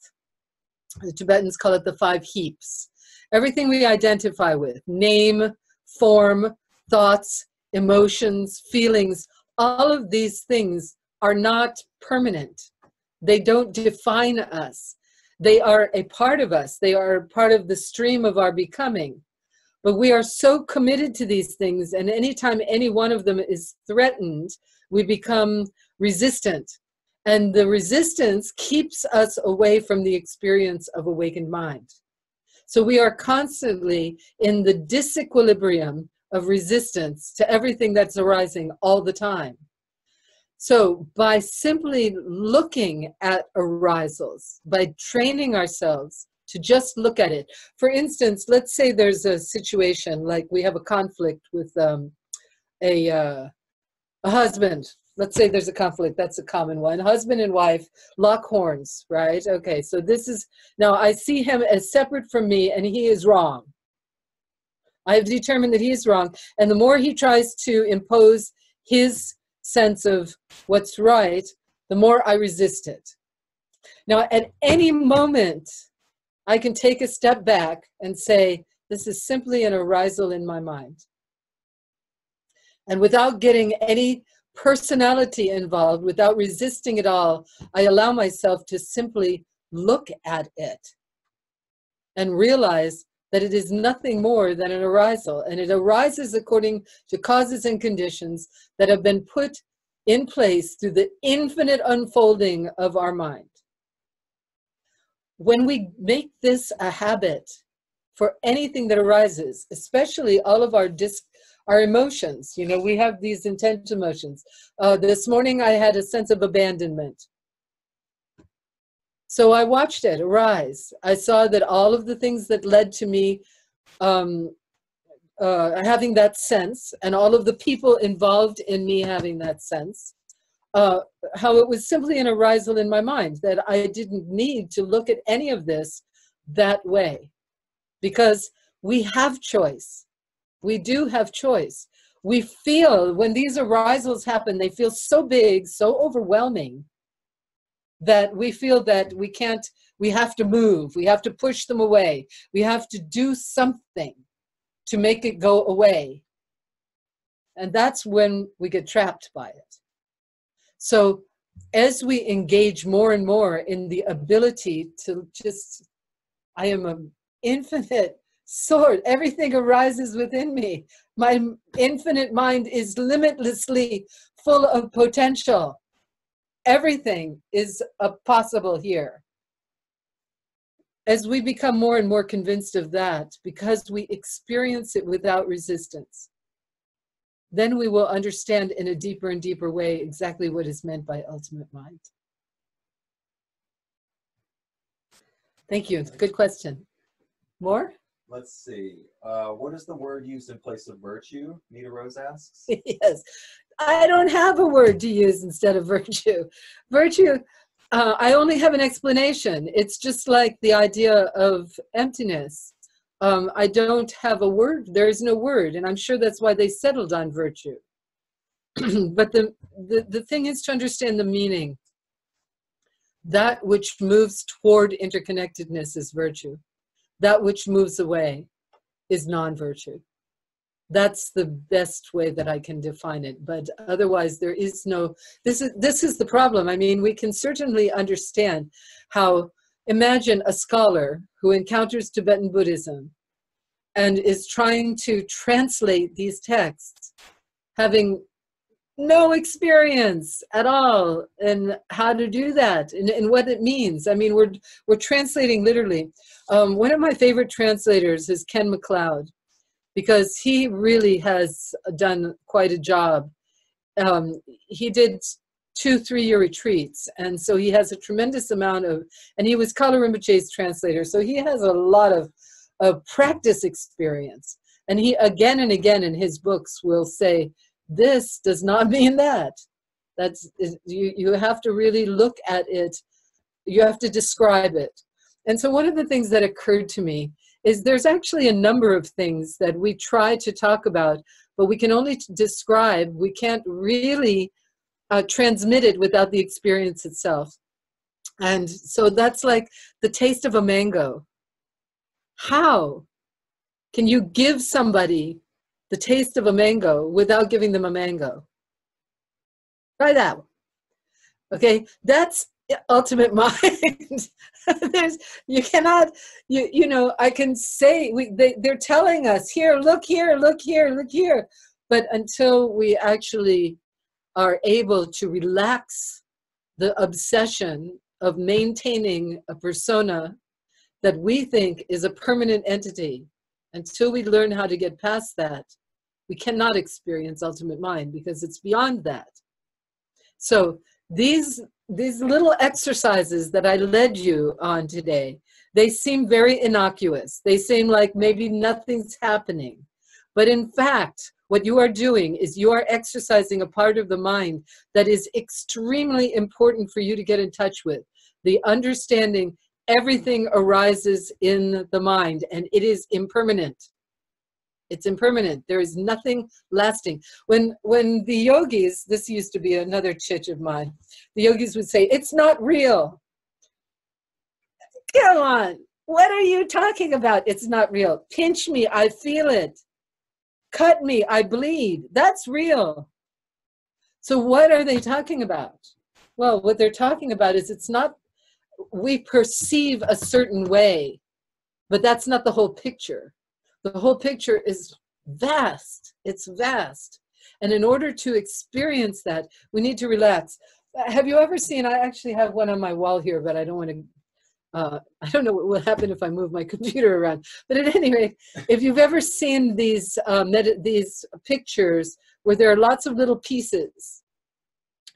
the Tibetans call it the 5 heaps, everything we identify with, name, form, thoughts, emotions, feelings, all of these things are not permanent. They don't define us. They are a part of us. They are part of the stream of our becoming. But we are so committed to these things, and anytime any one of them is threatened, we become resistant. And the resistance keeps us away from the experience of awakened mind. So we are constantly in the disequilibrium of resistance to everything that's arising all the time. So by simply looking at arisals, by training ourselves to just look at it. For instance, let's say there's a situation like we have a conflict with a husband. Let's say there's a conflict, that's a common one. Husband and wife lock horns, right? Okay, so this is, now I see him as separate from me and he is wrong. I have determined that he is wrong. And the more he tries to impose his sense of what's right, the more I resist it. Now, at any moment, I can take a step back and say, this is simply an arisal in my mind. And without getting any personality involved, without resisting it all, I allow myself to simply look at it and realize that it is nothing more than an arisal. And it arises according to causes and conditions that have been put in place through the infinite unfolding of our mind. When we make this a habit for anything that arises, especially all of our emotions, you know, we have these intense emotions. This morning I had a sense of abandonment. So I watched it arise. I saw that all of the things that led to me having that sense, and all of the people involved in me having that sense, how it was simply an arisal in my mind, that I didn't need to look at any of this that way. Because we have choice. We do have choice. We feel, when these arisals happen, they feel so big, so overwhelming, that we feel that we have to move, we have to push them away, we have to do something to make it go away. And that's when we get trapped by it. So as we engage more and more in the ability to just, I am an infinite source, everything arises within me. My infinite mind is limitlessly full of potential. Everything is possible here. as we become more and more convinced of that, because we experience it without resistance, then we will understand in a deeper and deeper way exactly what is meant by ultimate mind. Thank you. Good question. More? Let's see. What is the word used in place of virtue? Nita Rose asks. Yes. I don't have a word to use instead of virtue. Virtue, I only have an explanation. It's just like the idea of emptiness. I don't have a word. There is no word. And I'm sure that's why they settled on virtue. But the thing is to understand the meaning. That which moves toward interconnectedness is virtue. That which moves away is non-virtue. That's the best way that I can define it. But otherwise, there is no, this is the problem. I mean, we can certainly understand how, imagine a scholar who encounters Tibetan Buddhism and is trying to translate these texts, having no experience at all in how to do that and what it means. I mean, we're translating literally. One of my favorite translators is Ken MacLeod, because he really has done quite a job. He did 2 3-year retreats, and so he has a tremendous amount of, and he was Kala Rinpoche's translator, so he has a lot of practice experience. And he again and again in his books will say, this does not mean that. You have to really look at it. You have to describe it. And so one of the things that occurred to me is there's actually a number of things that we try to talk about, but we can only describe. We can't really transmit it without the experience itself. And so that's like the taste of a mango. How can you give somebody the taste of a mango without giving them a mango? Try that one. Okay, that's ultimate mind. You cannot, you know, I can say, they're telling us, here, look here, look here, look here. But until we actually are able to relax the obsession of maintaining a persona that we think is a permanent entity, until we learn how to get past that, we cannot experience ultimate mind, because it's beyond that. So these little exercises that I led you on today, they seem very innocuous. They seem like maybe nothing's happening. But in fact, what you are doing is you are exercising a part of the mind that is extremely important for you to get in touch with. The understanding everything arises in the mind, and it is impermanent. It's impermanent. There is nothing lasting. When the yogis, this used to be another chit of mine, the yogis would say, it's not real. Come on, what are you talking about? It's not real. Pinch me, I feel it. Cut me, I bleed. That's real. So what are they talking about? Well, what they're talking about is it's not, we perceive a certain way, but that's not the whole picture. The whole picture is vast. It's vast. And in order to experience that, we need to relax. Have you ever seen, I actually have one on my wall here, but I don't want to, I don't know what will happen if I move my computer around. But at any rate, if you've ever seen these pictures where there are lots of little pieces,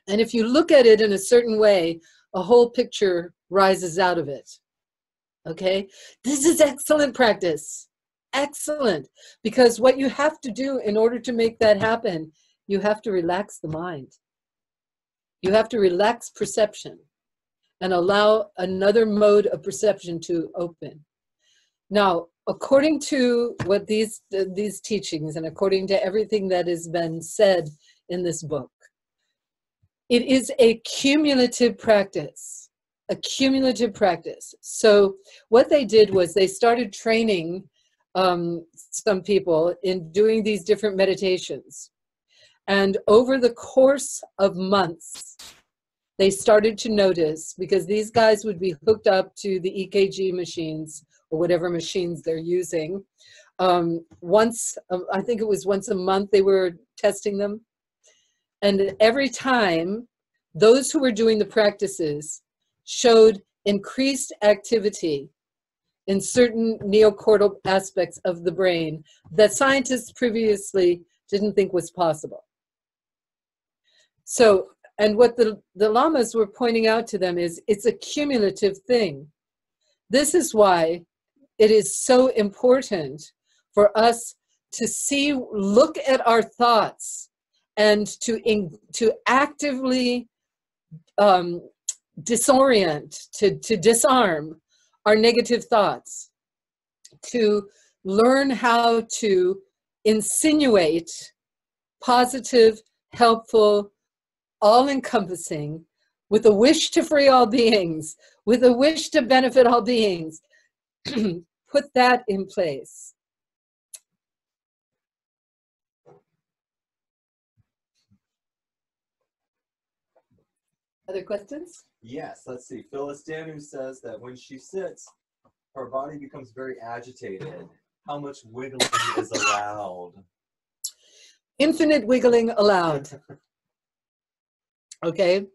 and if you look at it in a certain way, a whole picture rises out of it. Okay? This is excellent practice. Excellent. Because what you have to do in order to make that happen, you have to relax the mind. You have to relax perception and allow another mode of perception to open. Now, according to what these teachings and according to everything that has been said in this book, it is a cumulative practice. A cumulative practice. So what they did was they started training some people in doing these different meditations. And over the course of months, they started to notice, because these guys would be hooked up to the EKG machines or whatever machines they're using. Once, I think it was once a month they were testing them. And every time, those who were doing the practices showed increased activity in certain neocortical aspects of the brain that scientists previously didn't think was possible. So, and what the lamas were pointing out to them is it's a cumulative thing. This is why it is so important for us to look at our thoughts and to actively disorient, to disarm our negative thoughts, to learn how to insinuate positive, helpful, all-encompassing, with a wish to free all beings, with a wish to benefit all beings. Put that in place. Other questions? Yes, let's see. Phyllis Danu says that when she sits, her body becomes very agitated. How much wiggling is allowed? Infinite wiggling allowed. Okay.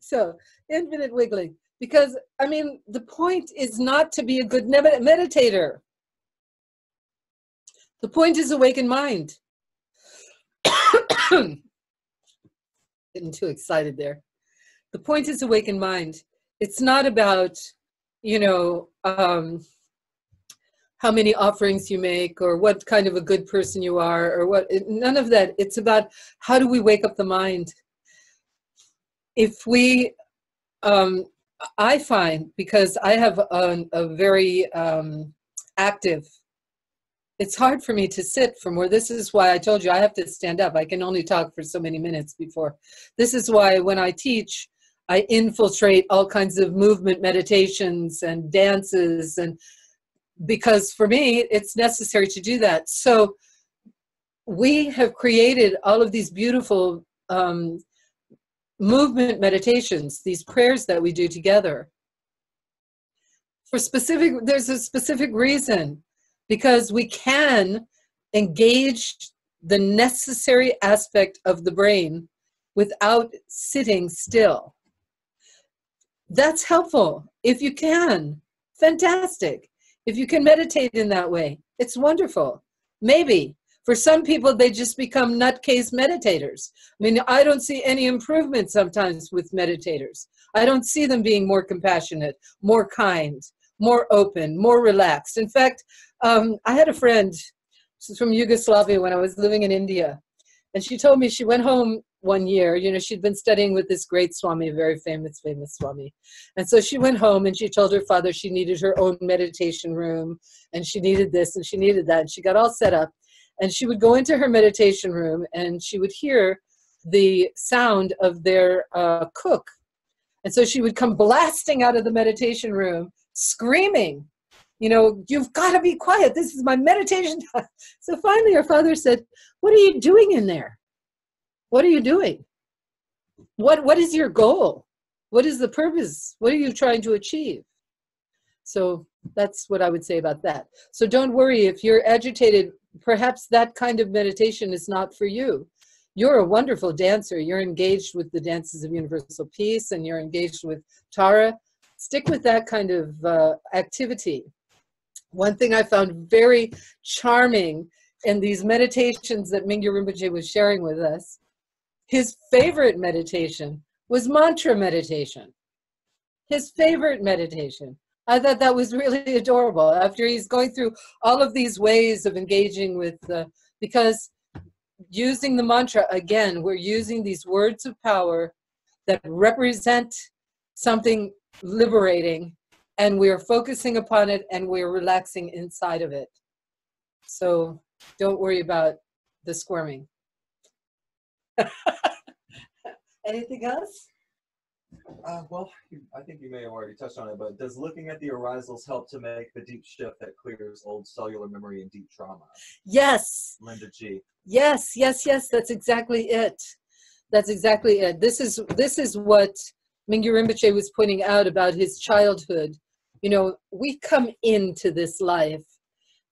So, infinite wiggling. Because, I mean, the point is not to be a good meditator. The point is awakened mind. Getting too excited there. The point is awakened mind. It's not about, you know, how many offerings you make or what kind of a good person you are or what, none of that. It's about how do we wake up the mind. If we, I find, because I have a very active, it's hard for me to sit for more. This is why I told you I have to stand up. I can only talk for so many minutes before. This is why when I teach, I infiltrate all kinds of movement meditations and dances, and because for me, it's necessary to do that. So we have created all of these beautiful movement meditations, these prayers that we do together. There's a specific reason, because we can engage the necessary aspect of the brain without sitting still. That's helpful. If you can, fantastic. If you can meditate in that way, it's wonderful. Maybe. For some people, they just become nutcase meditators. I mean, I don't see any improvement sometimes with meditators. I don't see them being more compassionate, more kind, more open, more relaxed. In fact, I had a friend from Yugoslavia when I was living in India, and she told me she went home one year. You know, she'd been studying with this great Swami, a very famous Swami. And so she went home and she told her father she needed her own meditation room, and she needed this and she needed that. And she got all set up. And she would go into her meditation room and she would hear the sound of their cook. And so she would come blasting out of the meditation room, screaming, you know, you've got to be quiet. This is my meditation time. So finally her father said, what are you doing in there? What are you doing? What is your goal? What is the purpose? What are you trying to achieve? So that's what I would say about that. So don't worry if you're agitated. Perhaps that kind of meditation is not for you. You're a wonderful dancer. You're engaged with the dances of universal peace and you're engaged with Tara. Stick with that kind of activity. One thing I found very charming in these meditations that Mingyur Rinpoche was sharing with us, his favorite meditation was mantra meditation. His favorite meditation. I thought that was really adorable after he's going through all of these ways of engaging with, because using the mantra, again, we're using these words of power that represent something liberating, and we're focusing upon it and we're relaxing inside of it. So don't worry about the squirming. Anything else? Well, I think you may have already touched on it, but does looking at the arisals help to make the deep shift that clears old cellular memory and deep trauma? Yes. Linda G. Yes, yes, yes. That's exactly it. That's exactly it. This is what Mingyur Rinpoche was pointing out about his childhood. You know, we come into this life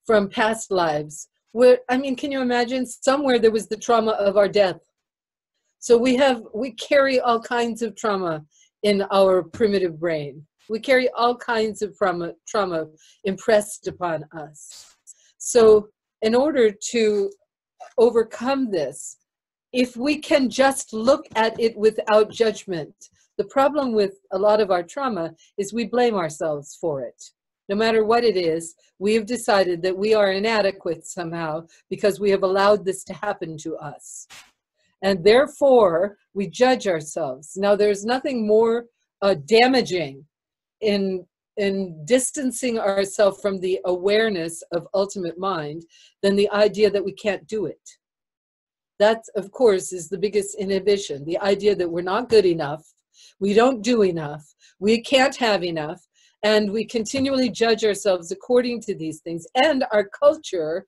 from past lives where, I mean, can you imagine? Somewhere there was the trauma of our death. So we carry all kinds of trauma in our primitive brain. We carry all kinds of trauma impressed upon us. So in order to overcome this, if we can just look at it without judgment, the problem with a lot of our trauma is we blame ourselves for it. No matter what it is, we have decided that we are inadequate somehow because we have allowed this to happen to us. And therefore, we judge ourselves. Now, there's nothing more damaging in distancing ourselves from the awareness of ultimate mind than the idea that we can't do it. That, of course, is the biggest inhibition, the idea that we're not good enough, we don't do enough, we can't have enough, and we continually judge ourselves according to these things. And our culture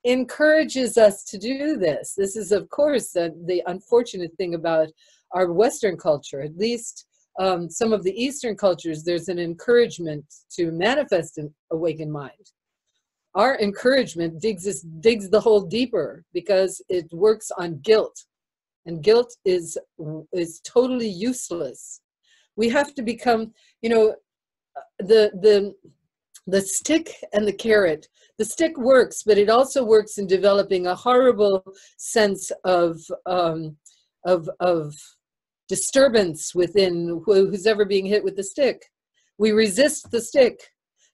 encourages us to do this. This is, of course, the unfortunate thing about our Western culture. At least some of the Eastern cultures, there's an encouragement to manifest an awakened mind. Our encouragement digs the hole deeper because it works on guilt. And guilt is totally useless. We have to become, you know, the stick and the carrot. The stick works, but it also works in developing a horrible sense of disturbance within who's ever being hit with the stick. We resist the stick.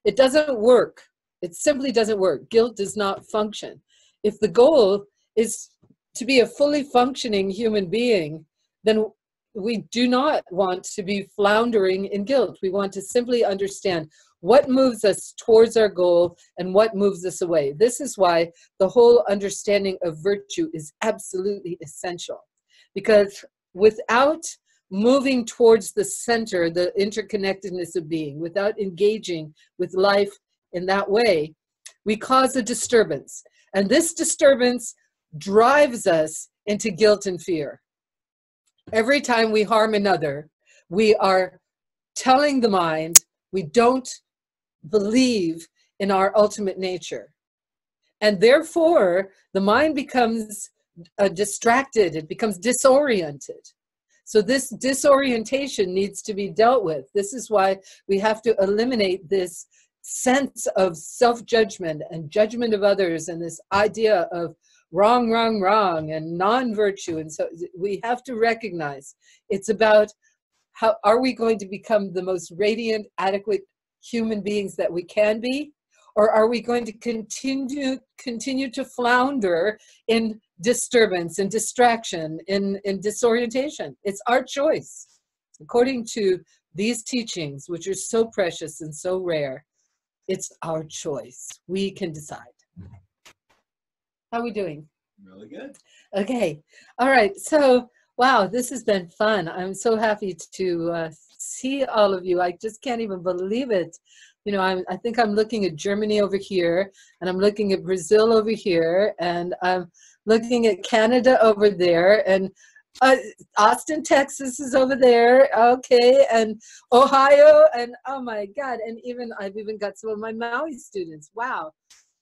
It doesn't work. It simply doesn't work. Guilt does not function. If the goal is to be a fully functioning human being, then we do not want to be floundering in guilt. We want to simply understand what moves us towards our goal and what moves us away. This is why the whole understanding of virtue is absolutely essential. Because without moving towards the center, the interconnectedness of being, without engaging with life in that way, we cause a disturbance. And this disturbance drives us into guilt and fear. Every time we harm another, we are telling the mind we don't believe in our ultimate nature. And therefore, the mind becomes distracted, it becomes disoriented. So this disorientation needs to be dealt with. This is why we have to eliminate this sense of self-judgment and judgment of others and this idea of wrong, wrong, wrong and non-virtue. And so we have to recognize it's about how are we going to become the most radiant, adequate human beings that we can be, or are we going to continue to flounder in disturbance and distraction, in disorientation? It's our choice. According to these teachings, which are so precious and so rare, it's our choice. We can decide. How are we doing? Really good. Okay. All right. So, wow, this has been fun. I'm so happy to see all of you. I just can't even believe it. You know, I think I'm looking at Germany over here, and I'm looking at Brazil over here, and I'm looking at Canada over there, and Austin, Texas is over there, okay, and Ohio, and oh my God, and I've even got some of my Maui students. Wow,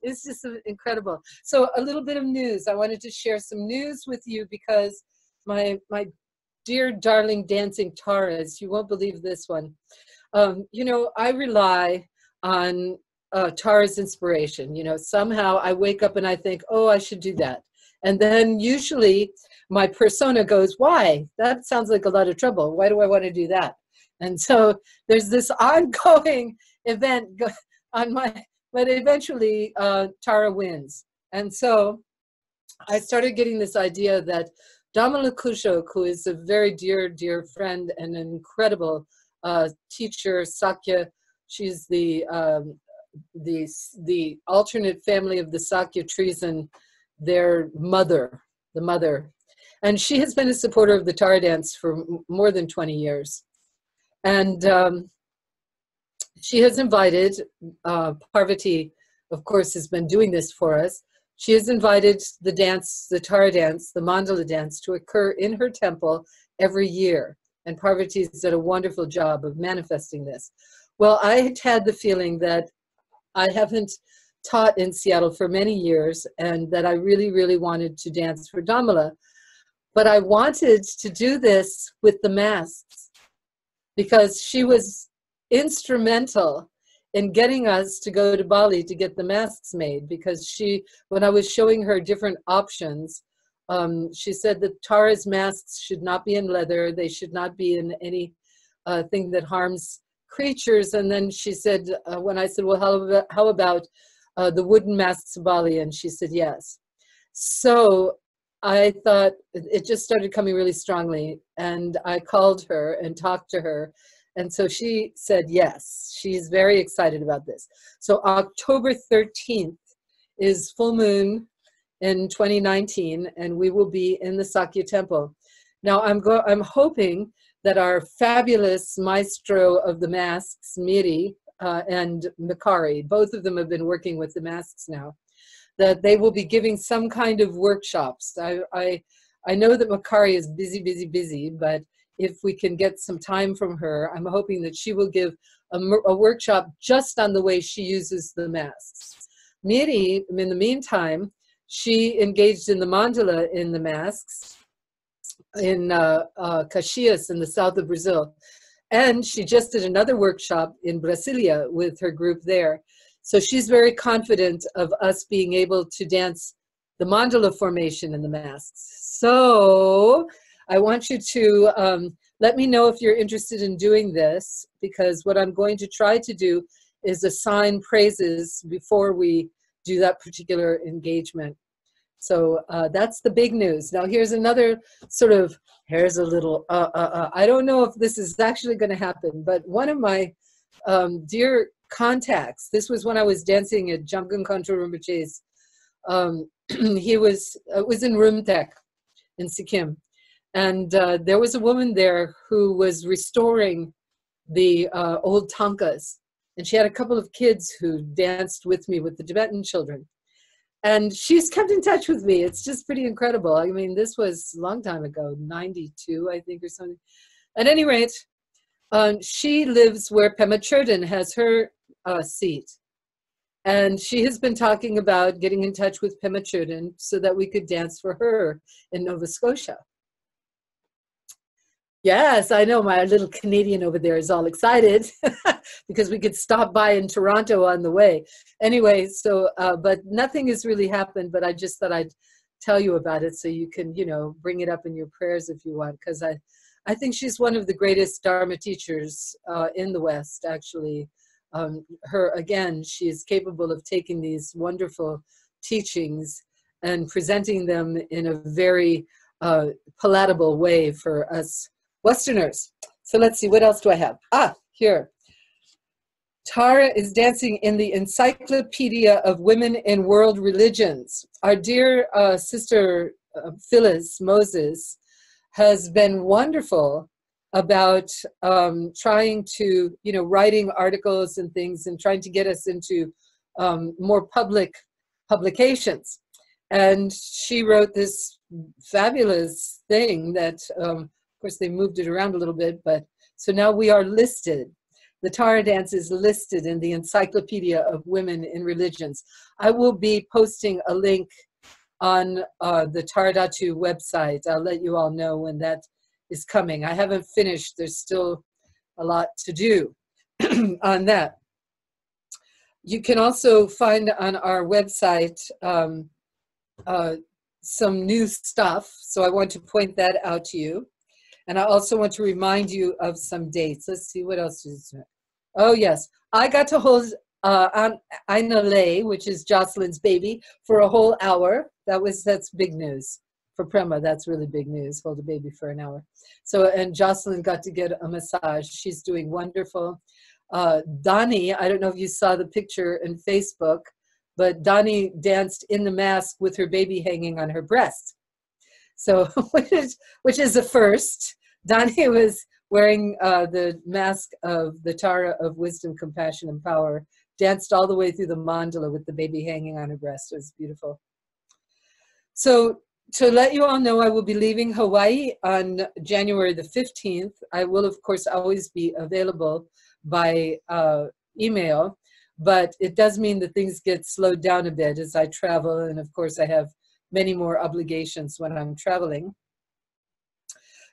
it's just incredible. So a little bit of news. I wanted to share some news with you because my dear darling dancing Taras, you won't believe this one. You know, I rely on Tara's inspiration. You know, somehow I wake up and I think, oh, I should do that. And then usually my persona goes, why? That sounds like a lot of trouble. Why do I want to do that? And so there's this ongoing event on but eventually Tara wins. And so I started getting this idea that Damala Kushok, who is a very dear, dear friend and an incredible teacher, Sakya, she's the alternate family of the Sakya trees and their mother, the mother. And she has been a supporter of the Tara dance for more than 20 years. And she has invited, Parvati, of course, has been doing this for us. She has invited the dance, the Tara dance, the mandala dance to occur in her temple every year. And Parvati's done a wonderful job of manifesting this. Well, I had the feeling that I haven't taught in Seattle for many years and that I really, really wanted to dance for Damala. But I wanted to do this with the masks because she was instrumental in getting us to go to Bali to get the masks made, because when I was showing her different options, she said that Tara's masks should not be in leather, they should not be in any thing that harms creatures. And then she said, when I said, well, how about the wooden masks of Bali? And she said yes. So I thought it just started coming really strongly, and I called her and talked to her. And so she said yes, she's very excited about this. So October 13th is full moon in 2019, and we will be in the Sakya Temple. Now I'm hoping that our fabulous maestro of the masks, Miri, and Makari, both of them have been working with the masks now, that they will be giving some kind of workshops. I know that Makari is busy, but if we can get some time from her, I'm hoping that she will give a workshop just on the way she uses the masks. Miri, in the meantime, she engaged in the mandala in the masks in Caxias in the south of Brazil. And she just did another workshop in Brasilia with her group there. So she's very confident of us being able to dance the mandala formation in the masks. So I want you to let me know if you're interested in doing this, because what I'm going to try to do is assign praises before we do that particular engagement. So that's the big news. Now here's another sort of, here's a little, I don't know if this is actually going to happen, but one of my dear contacts, this was when I was dancing at Jamgon Khantrul Rinpoche's, it was in Rumtek in Sikkim. And there was a woman there who was restoring the old tankas. And she had a couple of kids who danced with me with the Tibetan children. And she's kept in touch with me. It's just pretty incredible. I mean, this was a long time ago, 92, I think, or something. At any rate, she lives where Pema Chodron has her seat. And she has been talking about getting in touch with Pema Chodron so that we could dance for her in Nova Scotia. Yes, I know, my little Canadian over there is all excited because we could stop by in Toronto on the way. Anyway, so, but nothing has really happened, but I just thought I'd tell you about it so you can, you know, bring it up in your prayers if you want, because I think she's one of the greatest Dharma teachers in the West, actually. Again, she is capable of taking these wonderful teachings and presenting them in a very palatable way for us Westerners. So let's see, what else do I have? Ah, here. Tara is dancing in the Encyclopedia of Women in World Religions. Our dear sister Phyllis Moses has been wonderful about trying to, you know, writing articles and things and trying to get us into more public publications. And she wrote this fabulous thing that, of course, they moved it around a little bit, but so now we are listed. The Tara dance is listed in the Encyclopedia of Women in Religions. I will be posting a link on the Taradatu website. I'll let you all know when that is coming. I haven't finished. There's still a lot to do on that. You can also find on our website some new stuff. So I want to point that out to you. And I also want to remind you of some dates. Let's see, what else is there? Oh, yes. I got to hold Aina Lay, which is Jocelyn's baby, for a whole hour. That's big news. For Prema, that's really big news. Hold a baby for an hour. So, and Jocelyn got to get a massage. She's doing wonderful. Dani, I don't know if you saw the picture in Facebook, but Dani danced in the mask with her baby hanging on her breast. So, which is a first. Dani was wearing the mask of the Tara of Wisdom, Compassion, and Power, danced all the way through the mandala with the baby hanging on her breast. It was beautiful. So to let you all know, I will be leaving Hawaii on January the 15th. I will, of course, always be available by email, but it does mean that things get slowed down a bit as I travel. And of course, I have many more obligations when I'm traveling.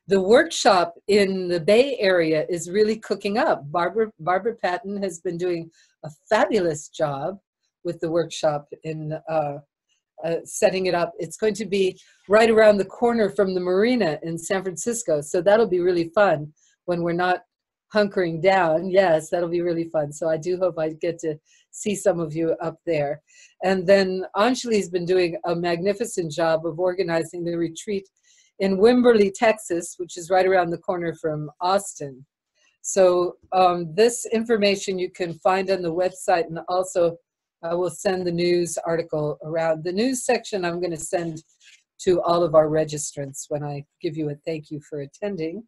The workshop in the Bay Area is really cooking up. Barbara Patton has been doing a fabulous job with the workshop in setting it up. It's going to be right around the corner from the marina in San Francisco. So that'll be really fun when we're not hunkering down. Yes, that'll be really fun. So I do hope I get to see some of you up there. And then Anjali's been doing a magnificent job of organizing the retreat in Wimberley, Texas, which is right around the corner from Austin. So this information you can find on the website, and also I will send the news article around. The news section I'm going to send to all of our registrants when I give you a thank you for attending.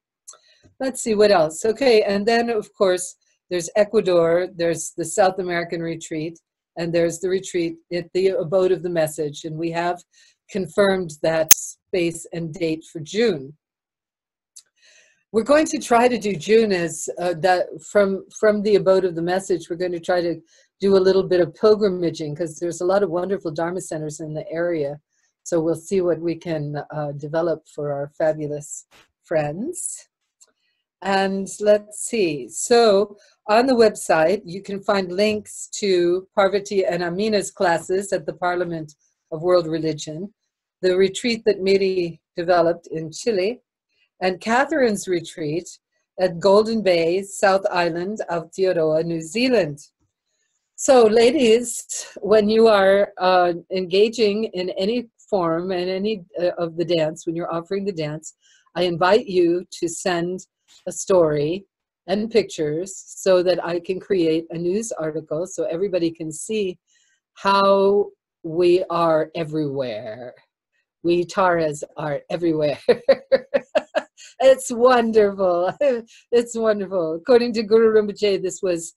Let's see what else. Okay, and then of course there's Ecuador, there's the South American retreat, and there's the retreat at the Abode of the Message, and we have confirmed that space and date for June. We're going to try to do June as that from the Abode of the Message. We're going to try to do a little bit of pilgrimaging because there's a lot of wonderful Dharma centers in the area. So we'll see what we can develop for our fabulous friends. And let's see. So on the website, you can find links to Parvati and Amina's classes at the Parliament of World Religion, the retreat that Miri developed in Chile, and Catherine's retreat at Golden Bay, South Island, Aotearoa, New Zealand. So ladies, when you are engaging in any form and any of the dance, when you're offering the dance, I invite you to send a story and pictures so that I can create a news article so everybody can see how we are everywhere. We Taras are everywhere. It's wonderful. It's wonderful. According to Guru Rinpoche, this was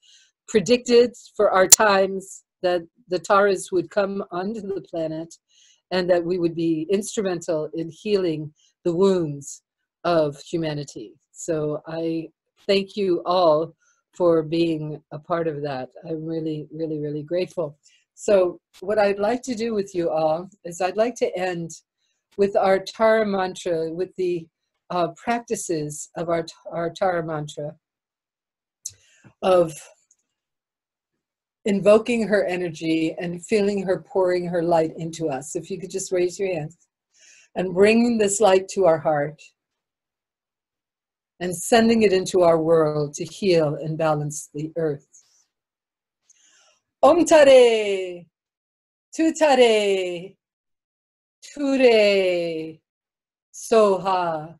predicted for our times, that the Taras would come onto the planet and that we would be instrumental in healing the wounds of humanity. So I thank you all for being a part of that. I'm really, really, really grateful. So what I'd like to do with you all is I'd like to end with our Tara mantra, with the practices of our Tara mantra of invoking her energy and feeling her pouring her light into us. If you could just raise your hands and bring this light to our heart and sending it into our world to heal and balance the earth. Om Tare, Tu Tare, Ture, Soha.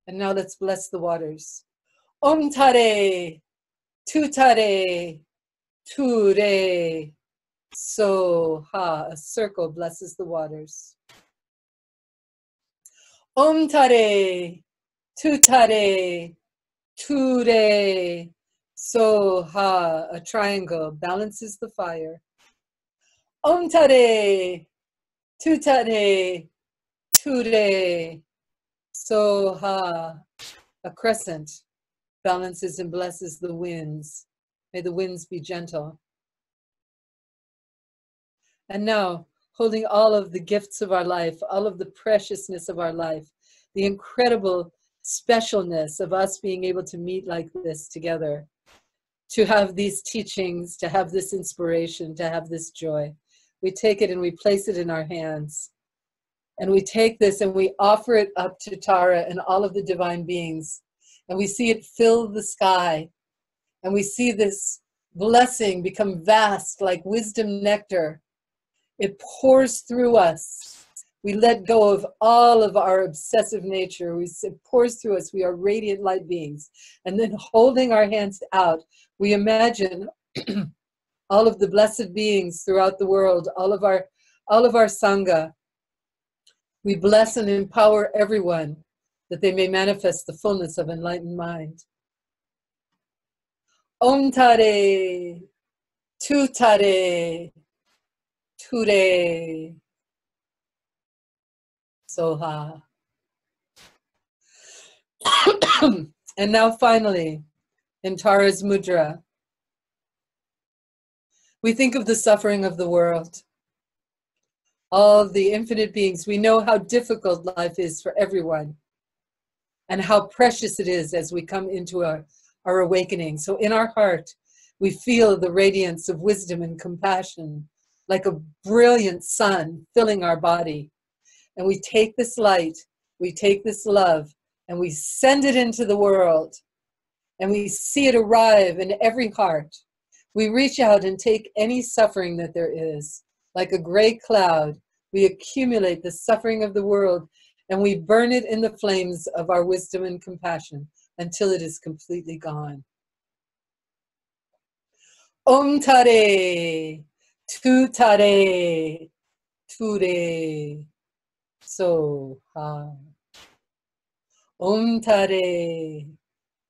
And now let's bless the waters. Om Tare, Tu Tare, Ture, Soha. A circle blesses the waters. Om Tare, Tu Tare, Ture, Soha. A triangle balances the fire. Om Tare, Tu Tare, Ture, Soha. A crescent balances and blesses the winds. May the winds be gentle. And now, holding all of the gifts of our life, all of the preciousness of our life, the incredible specialness of us being able to meet like this together, to have these teachings, to have this inspiration, to have this joy. We take it and we place it in our hands. And we take this and we offer it up to Tara and all of the divine beings. And we see it fill the sky. And we see this blessing become vast like wisdom nectar. It pours through us. We let go of all of our obsessive nature. It pours through us. We are radiant light beings. And then holding our hands out, we imagine all of the blessed beings throughout the world, all of our Sangha. We bless and empower everyone that they may manifest the fullness of enlightened mind. Om Tare, Tu Tare, Ture, Soha. And now finally, in Tara's Mudra, we think of the suffering of the world. All of the infinite beings. We know how difficult life is for everyone. and how precious it is as we come into our awakening. So in our heart, we feel the radiance of wisdom and compassion, like a brilliant sun filling our body. And we take this light, we take this love, and we send it into the world. And we see it arrive in every heart. We reach out and take any suffering that there is. Like a gray cloud, we accumulate the suffering of the world, and we burn it in the flames of our wisdom and compassion until it is completely gone. Om Tare, Tu Tare, Ture, So Ha. Om Tare,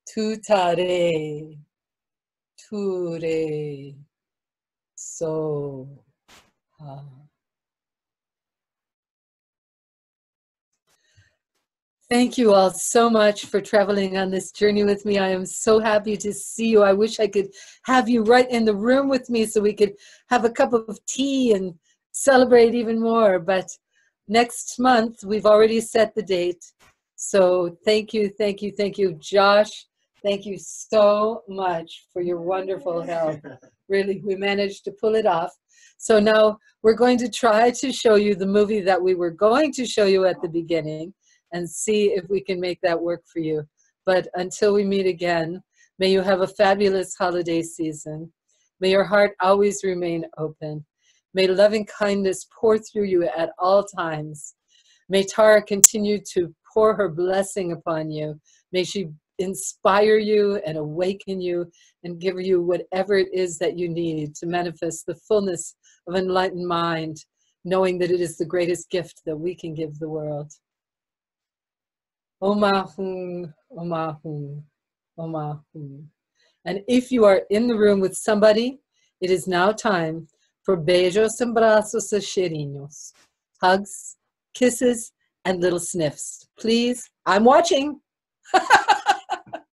Tu Tare, Ture, So Ha. Thank you all so much for traveling on this journey with me. I am so happy to see you. I wish I could have you right in the room with me so we could have a cup of tea and celebrate even more. But next month, we've already set the date. So thank you, thank you, thank you. Josh, thank you so much for your wonderful help. Really, we managed to pull it off. So now we're going to try to show you the movie that we were going to show you at the beginning, and see if we can make that work for you. But until we meet again, may you have a fabulous holiday season. May your heart always remain open. May loving kindness pour through you at all times. May Tara continue to pour her blessing upon you. May she inspire you and awaken you and give you whatever it is that you need to manifest the fullness of enlightened mind, knowing that it is the greatest gift that we can give the world. Omahum, Omahum, Omahum. And if you are in the room with somebody, it is now time for beijos and brazos and cheirinhos, hugs, kisses, and little sniffs. Please, I'm watching.